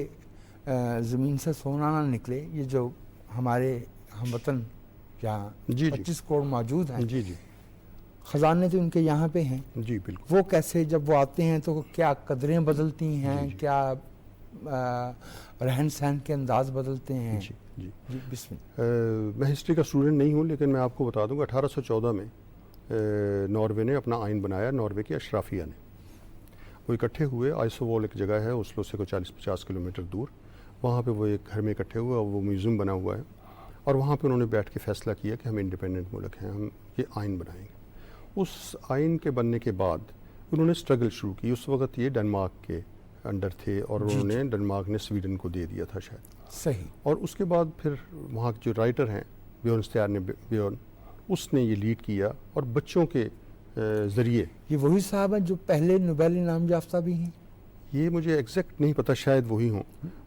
زمین سے سونا نہ نکلے، یہ جو ہمارے ہم وطن جہاں 25 کروڑ موجود ہیں، جی جی خزانے تو ان کے یہاں پہ ہیں. جی بالکل. وہ کیسے جب وہ آتے ہیں تو کیا قدریں بدلتی ہیں؟ کیا رہن سہن کے انداز بدلتے ہیں؟ جی جی جی بسم اللہ. میں ہسٹری کا اسٹوڈنٹ نہیں ہوں، لیکن میں آپ کو بتا دوں کہ 1814 میں ناروے نے اپنا آئین بنایا. ناروے کے اشرافیہ نے وہ اکٹھے ہوئے. آئسووال ایک جگہ ہے اوسلو سے کوئی 40-50 کلومیٹر دور، وہاں پہ وہ ایک گھر میں اکٹھے ہوئے، اور وہ میوزیم بنا ہوا ہے، اور وہاں پہ انہوں نے بیٹھ کے فیصلہ کیا کہ ہم انڈیپینڈنٹ ملک ہیں، ہم یہ آئین بنائیں گے. اس آئین کے بننے کے بعد انہوں نے اسٹرگل شروع کی. اس وقت یہ ڈنمارک کے انڈر تھے، اور انہوں نے ڈنمارک نے سویڈن کو دے دیا تھا شاید. صحیح. اور اس کے بعد پھر وہاں جو رائٹر ہیں بیورن اس نے یہ لیڈ کیا، اور بچوں کے ذریعے. یہ وہی صاحب ہیں جو پہلے نوبیل انعام یافتہ بھی ہیں؟ یہ مجھے ایگزیکٹ نہیں پتہ، شاید وہی ہوں.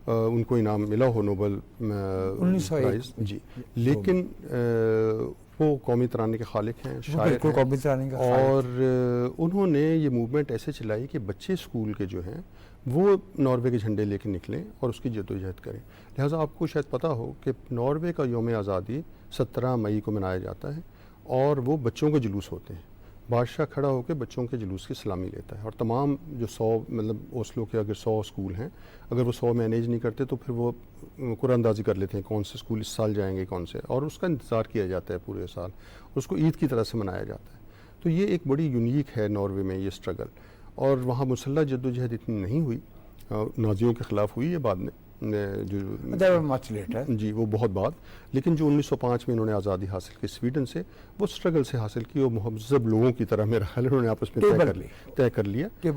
ان کو انعام ملا ہو نوبل 1901. جی. لیکن وہ قومی ترانے کے خالق ہیں، شاعر ہیں، قومی ترانے کا خالق. اور انہوں نے یہ موومنٹ ایسے چلائی کہ بچے اسکول کے جو ہیں وہ ناروے کے جھنڈے لے کے نکلیں اور اس کی جدوجہد کریں. لہٰذا آپ کو شاید پتہ ہو کہ ناروے کا یوم آزادی 17 مئی کو منایا جاتا ہے، اور وہ بچوں کے جلوس ہوتے ہیں. بادشاہ کھڑا ہو کے بچوں کے جلوس کی سلامی لیتا ہے، اور تمام جو 100 مطلب اوسلو کے اگر 100 اسکول ہیں، اگر وہ 100 مینیج نہیں کرتے تو پھر وہ قرعہ اندازی کر لیتے ہیں کون سے اسکول اس سال جائیں گے کون سے، اور اس کا انتظار کیا جاتا ہے پورے سال. اس کو عید کی طرح سے منایا جاتا ہے. تو یہ ایک بڑی یونیک ہے ناروے میں یہ اسٹرگل. اور وہاں مسلح جدوجہد اتنی نہیں ہوئی، نازیوں کے خلاف ہوئی ہے بعد میں، جی وہ بہت بعد. لیکن جو 1905 میں انہوں نے آزادی حاصل کی سویڈن سے، وہ اسٹرگل سے حاصل کی، اور مہذب لوگوں کی طرح میرا خیال انہوں نے آپس میں طے کر لیا کہ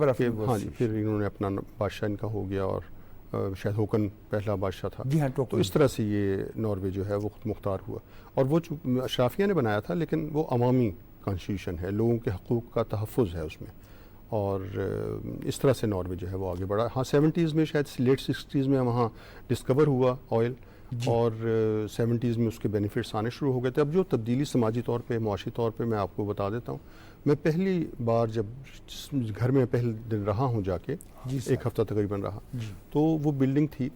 ہاں جی. پھر انہوں نے اپنا بادشاہ ان کا ہو گیا، اور شاید ہوکن پہلا بادشاہ تھا. تو اس طرح سے یہ ناروے جو ہے وہ خود مختار ہوا. اور وہ اشرافیہ نے بنایا تھا، لیکن وہ عوامی کانسٹیٹیوشن ہے، لوگوں کے حقوق کا تحفظ ہے اس میں. اور اس طرح سے ناروے جو ہے وہ آگے بڑھا. ہاں 70s میں، شاید لیٹ 60s میں وہاں ڈسکور ہوا آئل، اور 70s میں اس کے بینیفٹس آنے شروع ہو گئے تھے. اب جو تبدیلی سماجی طور پہ، معاشی طور پہ میں آپ کو بتا دیتا ہوں. میں پہلی بار جب گھر میں پہلے دن رہا ہوں جا کے، ایک ہفتہ تقریباً رہا، تو وہ بلڈنگ تھی،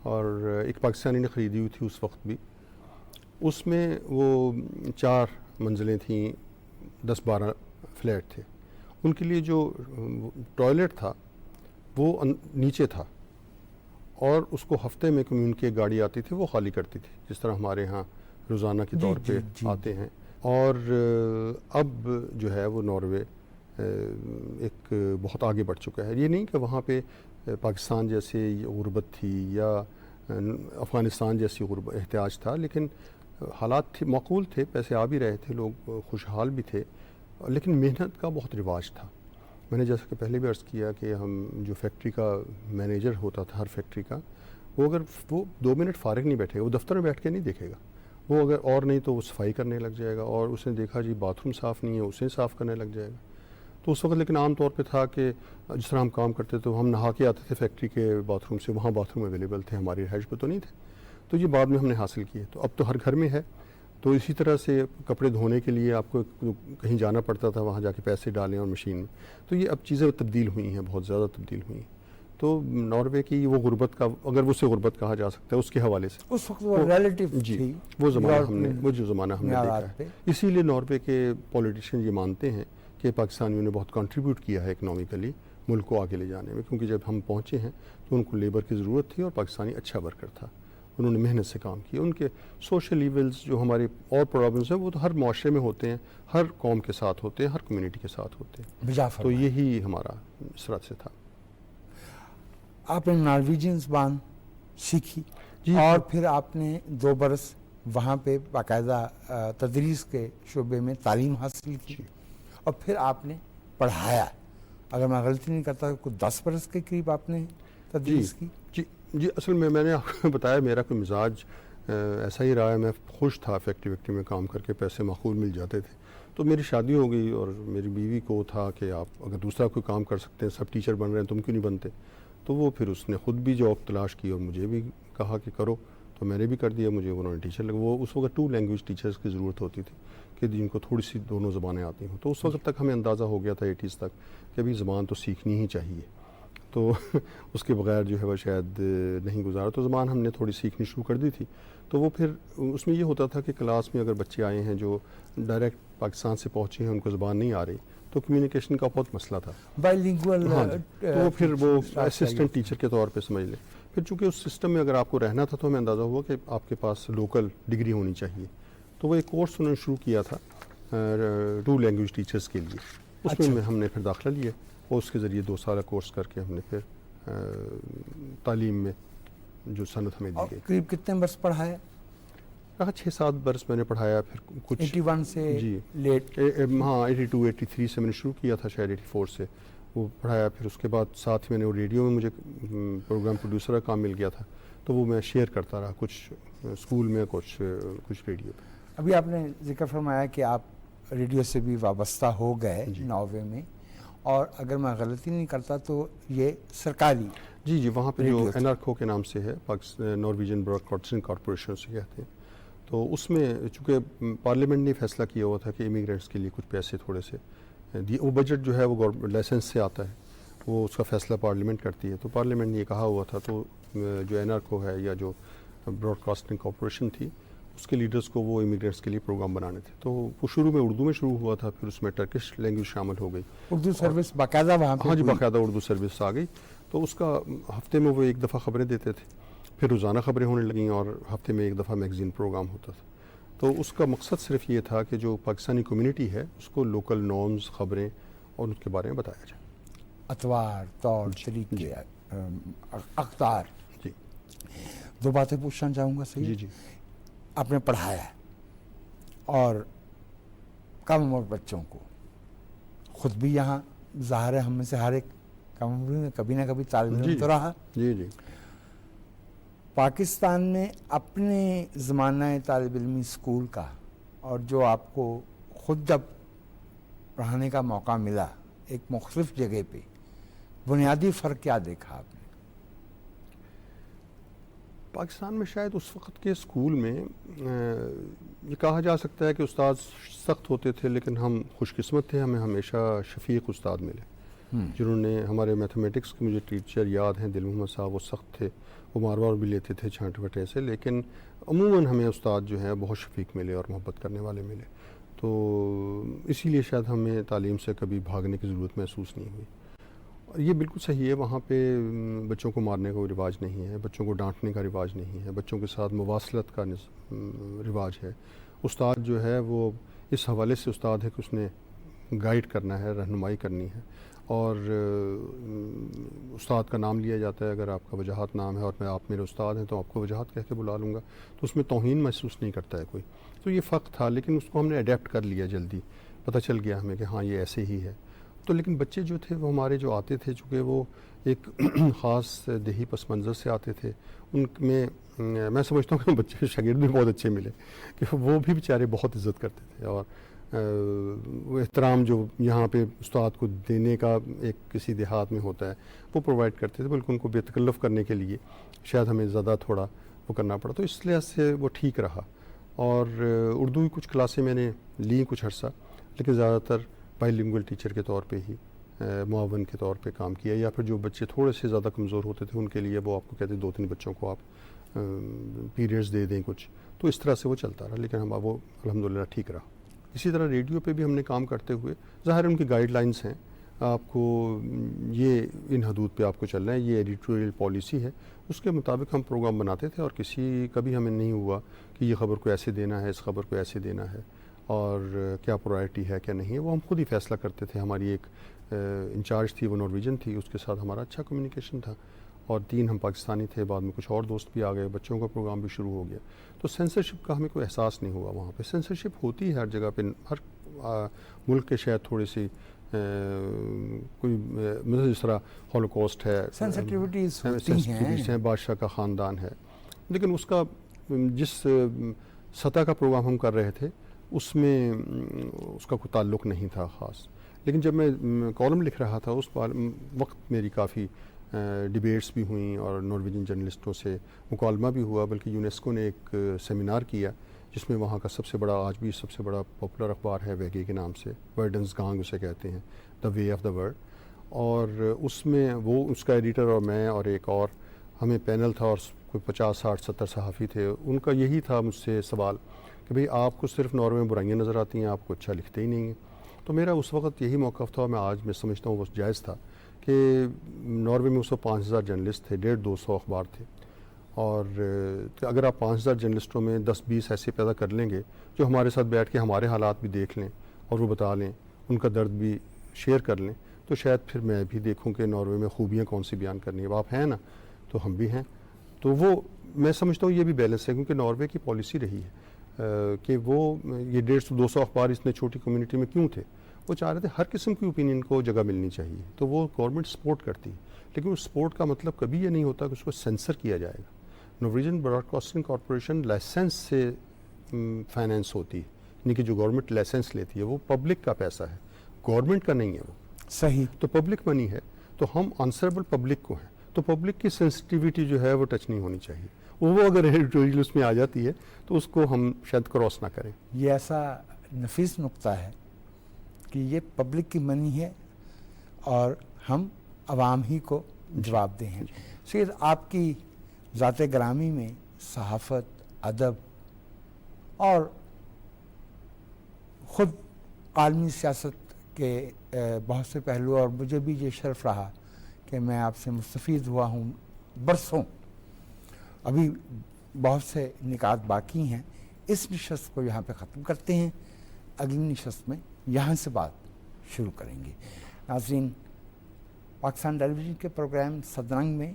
اور ایک پاکستانی نے خریدی ہوئی تھی اس وقت بھی. اس میں وہ 4 منزلیں تھیں، 10-12 فلیٹ تھے. ان کے لیے جو ٹوائلٹ تھا وہ نیچے تھا، اور اس کو ہفتے میں کمیونٹی کی گاڑی آتی تھی وہ خالی کرتی تھی، جس طرح ہمارے ہاں روزانہ کے طور پہ آتے ہیں. اور اب جو ہے وہ ناروے ایک بہت آگے بڑھ چکا ہے. یہ نہیں کہ وہاں پہ پاکستان جیسے غربت تھی یا افغانستان جیسی احتیاج تھا، لیکن حالات تھے، معقول تھے، پیسے آ بھی رہے تھے، لوگ خوشحال بھی تھے، لیکن محنت کا بہت رواج تھا. میں نے جیسا کہ پہلے بھی عرض کیا کہ ہم جو فیکٹری کا مینیجر ہوتا تھا ہر فیکٹری کا، وہ اگر وہ 2 منٹ فارغ نہیں بیٹھے گا، وہ دفتر میں بیٹھ کے نہیں دیکھے گا، وہ اگر اور نہیں تو وہ صفائی کرنے لگ جائے گا، اور اس نے دیکھا جی باتھ روم صاف نہیں ہے، اسے صاف کرنے لگ جائے گا. تو اس وقت لیکن عام طور پہ تھا کہ جس طرح ہم کام کرتے تو ہم نہا کے آتے تھے فیکٹری کے باتھ روم سے، وہاں باتھ روم اویلیبل تھے، ہماری رہائش پہ تو نہیں تھے. تو یہ بعد میں ہم نے حاصل کیے، تو اب تو ہر گھر میں ہے. تو اسی طرح سے کپڑے دھونے کے لیے آپ کو کہیں جانا پڑتا تھا، وہاں جا کے پیسے ڈالیں اور مشین میں. تو یہ اب چیزیں تبدیل ہوئی ہیں، بہت زیادہ تبدیل ہوئی ہیں. تو ناروے کی وہ غربت کا، اگر اسے غربت کہا جا سکتا ہے اس کے حوالے سے، اس وقت وہ ریلیٹیو جی تھی، وہ زمانہ ہم نے، وہ جو زمانہ ہم نے دیکھا معیارات پہ. ہے. اسی لیے ناروے کے پولیٹیشین یہ مانتے ہیں کہ پاکستانیوں نے بہت کنٹریبیوٹ کیا ہے اکنامکلی ملک کو آگے لے جانے میں، کیونکہ جب ہم پہنچے ہیں تو ان کو لیبر کی ضرورت تھی اور پاکستانی اچھا ورکر تھا، انہوں نے محنت سے کام کیا. ان کے سوشل ایونٹس جو ہمارے اور پرابلمس ہیں وہ تو ہر معاشرے میں ہوتے ہیں، ہر قوم کے ساتھ ہوتے ہیں، ہر کمیونٹی کے ساتھ ہوتے ہیں. بجا تو فرمائیں. یہی ہمارا اس طرح سے تھا. آپ نے نارویجن زبان سیکھی جی. اور پھر آپ نے 2 برس وہاں پہ باقاعدہ تدریس کے شعبے میں تعلیم حاصل کی، اور پھر آپ نے پڑھایا. اگر میں غلطی نہیں کرتا کوئی 10 برس کے قریب آپ نے تدریس کی. جی اصل میں نے آپ کو بتایا میرا کوئی مزاج ایسا ہی رہا ہے. میں خوش تھا فیکٹری ویکٹری میں کام کر کے، پیسے معقول مل جاتے تھے. تو میری شادی ہو گئی اور میری بیوی کو تھا کہ آپ اگر دوسرا کوئی کام کر سکتے ہیں، سب ٹیچر بن رہے ہیں، تم کیوں نہیں بنتے؟ تو وہ پھر اس نے خود بھی جاب تلاش کی اور مجھے بھی کہا کہ کرو، تو میں نے بھی کر دیا. مجھے انہوں نے ٹیچر لگا. وہ اس وقت 2 لینگویج ٹیچرز کی ضرورت ہوتی تھی کہ جن کو تھوڑی سی دونوں زبانیں آتی ہوں. تو اس وقت تک ہمیں اندازہ ہو گیا تھا 80s تک کہ ابھی زبان تو سیکھنی ہی چاہیے، تو اس کے بغیر جو ہے وہ شاید نہیں گزارا. تو زبان ہم نے تھوڑی سیکھنی شروع کر دی تھی. تو وہ پھر اس میں یہ ہوتا تھا کہ کلاس میں اگر بچے آئے ہیں جو ڈائریکٹ پاکستان سے پہنچے ہیں، ان کو زبان نہیں آ رہی، تو کمیونیکیشن کا بہت مسئلہ تھا. بائیلنگول. تو وہ پھر وہ اسسٹنٹ ٹیچر کے طور پہ سمجھ لیں. پھر چونکہ اس سسٹم میں اگر آپ کو رہنا تھا تو ہمیں اندازہ ہوا کہ آپ کے پاس لوکل ڈگری ہونی چاہیے. تو وہ ایک کورس انہوں نے شروع کیا تھا 2 لینگویج ٹیچرز کے لیے. اس میں ہم نے پھر داخلہ لیا اور اس کے ذریعے 2 سالہ کورس کر کے ہم نے پھر تعلیم میں جو سند ہمیں دی گئی. قریب کتنے برس پڑھایا؟ 6-7 برس میں نے پڑھایا. پھر کچھ 81 سے جی لیٹ. ہاں 82-83 سے میں نے شروع کیا تھا، شاید 84 سے وہ پڑھایا. پھر اس کے بعد ساتھ میں نے ریڈیو میں مجھے پروگرام پروڈیوسر کا کام مل گیا تھا، تو وہ میں شیئر کرتا رہا، کچھ اسکول میں، کچھ ریڈیو پہ. ابھی آپ نے ذکر فرمایا کہ آپ ریڈیو سے بھی وابستہ ہو گئے ناروے میں، اور اگر میں غلطی نہیں کرتا تو یہ سرکاری. جی وہاں پہ جو NRCO کے نام سے ہے، نارویجن براڈکاسٹنگ کارپوریشن سے کہتے ہیں. تو اس میں چونکہ پارلیمنٹ نے فیصلہ کیا ہوا تھا کہ امیگرینٹس کے لیے کچھ پیسے تھوڑے سے دیے. وہ بجٹ جو ہے وہ لائسنس سے آتا ہے، وہ اس کا فیصلہ پارلیمنٹ کرتی ہے. تو پارلیمنٹ نے یہ کہا ہوا تھا، تو جو NRCO ہے یا جو براڈ کاسٹنگ کارپوریشن تھی، اس کے لیڈرز کو وہ امیگرینٹس کے لیے پروگرام بنانے تھے. تو وہ شروع میں اردو میں شروع ہوا تھا، پھر اس میں ٹرکش لینگویج شامل ہو گئی. اردو سروس باقاعدہ وہاں پہ؟ ہاں جی باقاعدہ اردو سروس آ گئی. تو اس کا ہفتے میں وہ 1 دفعہ خبریں دیتے تھے، پھر روزانہ خبریں ہونے لگیں اور ہفتے میں 1 دفعہ میگزین پروگرام ہوتا تھا. تو اس کا مقصد صرف یہ تھا کہ جو پاکستانی کمیونٹی ہے اس کو لوکل نارمز، خبریں اور ان کے بارے میں بتایا جائے. اطوار، طور طریقے، اقدار. جی 2 باتیں پوچھنا چاہوں گا. صحیح. جی آپ نے پڑھایا اور کم عمر بچوں کو، خود بھی یہاں ظاہر ہے ہم میں سے ہر ایک کم عمر میں کبھی نہ کبھی طالب علم تو رہا. جی پاکستان میں اپنے زمانہ طالب علمی اسکول کا اور جو آپ کو خود جب پڑھانے کا موقع ملا ایک مختلف جگہ پہ، بنیادی فرق کیا دیکھا آپ نے؟ پاکستان میں شاید اس وقت کے اسکول میں یہ کہا جا سکتا ہے کہ استاد سخت ہوتے تھے، لیکن ہم خوش قسمت تھے، ہمیں ہمیشہ شفیق استاد ملے جنہوں نے ہمارے میتھمیٹکس کے مجھے ٹیچر یاد ہیں، دل محمد صاحب. وہ سخت تھے، وہ مار بھی لیتے تھے چھانٹ وٹے سے، لیکن عموماً ہمیں استاد جو ہیں بہت شفیق ملے اور محبت کرنے والے ملے. تو اسی لیے شاید ہمیں تعلیم سے کبھی بھاگنے کی ضرورت محسوس نہیں ہوئی. اور یہ بالکل صحیح ہے، وہاں پہ بچوں کو مارنے کا رواج نہیں ہے، بچوں کو ڈانٹنے کا رواج نہیں ہے، بچوں کے ساتھ مواصلت کا رواج ہے. استاد جو ہے وہ اس حوالے سے استاد ہے کہ اس نے گائیڈ کرنا ہے، رہنمائی کرنی ہے. اور استاد کا نام لیا جاتا ہے، اگر آپ کا وجاہت نام ہے اور آپ میرے استاد ہیں تو آپ کو وجاہت کہہ کے بلا لوں گا، تو اس میں توہین محسوس نہیں کرتا ہے کوئی. تو یہ فرق تھا، لیکن اس کو ہم نے اڈیپٹ کر لیا جلدی، پتہ چل گیا ہمیں کہ ہاں یہ ایسے ہی ہے. تو لیکن بچے جو تھے وہ ہمارے جو آتے تھے، چونکہ وہ ایک خاص دیہی پس منظر سے آتے تھے، ان میں میں سمجھتا ہوں کہ بچے شاگرد بھی بہت اچھے ملے، کہ وہ بھی بیچارے بہت عزت کرتے تھے، اور وہ احترام جو یہاں پہ استاد کو دینے کا ایک کسی دیہات میں ہوتا ہے وہ پرووائڈ کرتے تھے، بلکہ ان کو بے تکلف کرنے کے لیے شاید ہمیں زیادہ تھوڑا وہ کرنا پڑا، تو اس لحاظ سے وہ ٹھیک رہا۔ اور اردو کی کچھ کلاسیں میں نے لیں کچھ عرصہ، لیکن زیادہ تر بائی لنگول ٹیچر کے طور پہ ہی معاون کے طور پہ کام کیا، یا پھر جو بچے تھوڑے سے زیادہ کمزور ہوتے تھے ان کے لیے وہ آپ کو کہتے 2-3 بچوں کو آپ پیریڈز دے دیں کچھ، تو اس طرح سے وہ چلتا رہا، لیکن ہم وہ الحمدللہ ٹھیک رہا۔ اسی طرح ریڈیو پہ بھی ہم نے کام کرتے ہوئے، ظاہر ان کی گائیڈ لائنس ہیں، آپ کو یہ ان حدود پہ آپ کو چلنا ہے، یہ ایڈیٹوریل پالیسی ہے، اس کے مطابق ہم پروگرام بناتے تھے، اور کبھی ہمیں نہیں ہوا کہ یہ خبر کو ایسے دینا ہے، اس خبر کو ایسے دینا ہے، اور کیا پرائرٹی ہے کیا نہیں ہے، وہ ہم خود ہی فیصلہ کرتے تھے۔ ہماری ایک انچارج تھی، وہ نارویجن تھی، اس کے ساتھ ہمارا اچھا کمیونیکیشن تھا، اور 3 ہم پاکستانی تھے، بعد میں کچھ اور دوست بھی آ گئے، بچوں کا پروگرام بھی شروع ہو گیا، تو سینسرشپ کا ہمیں کوئی احساس نہیں ہوا وہاں پہ۔ سینسرشپ ہوتی ہے ہر جگہ پہ، ہر ملک کے شاید تھوڑی سی کوئی مطلب جس طرح ہولوکاسٹ ہے، سینسٹیوٹیز ہیں، بادشاہ کا خاندان ہے، لیکن اس کا جس سطح کا پروگرام ہم کر رہے تھے اس میں اس کا کوئی تعلق نہیں تھا خاص۔ لیکن جب میں کالم لکھ رہا تھا اس وقت میری کافی ڈیبیٹس بھی ہوئیں، اور نارویجن جرنلسٹوں سے مکالمہ بھی ہوا، بلکہ یونیسکو نے ایک سیمینار کیا جس میں وہاں کا سب سے بڑا، آج بھی سب سے بڑا پاپولر اخبار ہے ویگے کے نام سے، ورڈنز گانگ اسے کہتے ہیں، دا وے آف دا ورڈ، اور اس میں وہ اس کا ایڈیٹر اور میں اور ایک اور ہمیں پینل تھا، اور کوئی 50 60 70 صحافی تھے۔ ان کا یہی تھا مجھ سے سوال کہ بھئی آپ کو صرف ناروے میں برائیاں نظر آتی ہیں، آپ کو اچھا لکھتے ہی نہیں ہیں۔ تو میرا اس وقت یہی موقف تھا، اور میں سمجھتا ہوں وہ جائز تھا، کہ ناروے میں اس وقت 5000 جرنلسٹ تھے، 150-200 اخبار تھے، اور اگر آپ 5000 جرنلسٹوں میں 10-20 ایسے پیدا کر لیں گے جو ہمارے ساتھ بیٹھ کے ہمارے حالات بھی دیکھ لیں اور وہ بتا لیں، ان کا درد بھی شیئر کر لیں، تو شاید پھر میں بھی دیکھوں کہ ناروے میں خوبیاں کون سی بیان کرنی ہے۔ اب آپ ہیں نا، تو ہم بھی ہیں، تو وہ میں سمجھتا ہوں یہ بھی بیلنس ہے، کیونکہ ناروے کی پالیسی رہی ہے کہ وہ یہ 150-200 اخبار اتنے چھوٹی کمیونٹی میں کیوں تھے، وہ چاہ رہے تھے ہر قسم کی اوپینین کو جگہ ملنی چاہیے، تو وہ گورنمنٹ سپورٹ کرتی ہے، لیکن اس سپورٹ کا مطلب کبھی یہ نہیں ہوتا کہ اس کو سینسر کیا جائے گا۔ Norwegian broadcasting corporation licence سے فائنینس ہوتی ہے، یعنی کہ جو گورنمنٹ لائسنس لیتی ہے وہ پبلک کا پیسہ ہے، گورنمنٹ کا نہیں ہے، وہ صحیح، تو پبلک منی ہے، تو ہم آنسربل پبلک کو ہیں، تو پبلک کی سینسٹیویٹی جو ہے وہ ٹچ نہیں ہونی چاہیے، وہ اگر ایڈیٹوریل اس میں آ جاتی ہے تو اس کو ہم شاید کراس نہ کریں۔ یہ ایسا نفیس نقطہ ہے کہ یہ پبلک کی منی ہے اور ہم عوام ہی کو جواب دیں ہیں۔ سید، آپ کی ذات گرامی میں صحافت، ادب اور خود عالمی سیاست کے بہت سے پہلو، اور مجھے بھی یہ شرف رہا کہ میں آپ سے مستفید ہوا ہوں برسوں، ابھی بہت سے نکات باقی ہیں۔ اس نشست کو یہاں پہ ختم کرتے ہیں، اگلی نشست میں یہاں سے بات شروع کریں گے۔ ناظرین، پاکستان ٹیلی ویژن کے پروگرام صدرنگ میں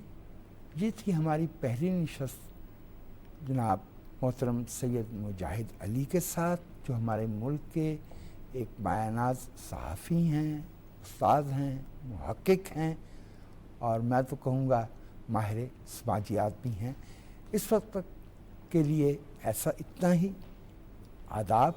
یہ تھی ہماری پہلی نشست جناب محترم سید مجاہد علی کے ساتھ، جو ہمارے ملک کے ایک بااناز صحافی ہیں، استاد ہیں، محقق ہیں، اور میں تو کہوں گا ماہر سماجیات بھی ہیں۔ اس وقت تک کے لیے ایسا اتنا ہی، آداب۔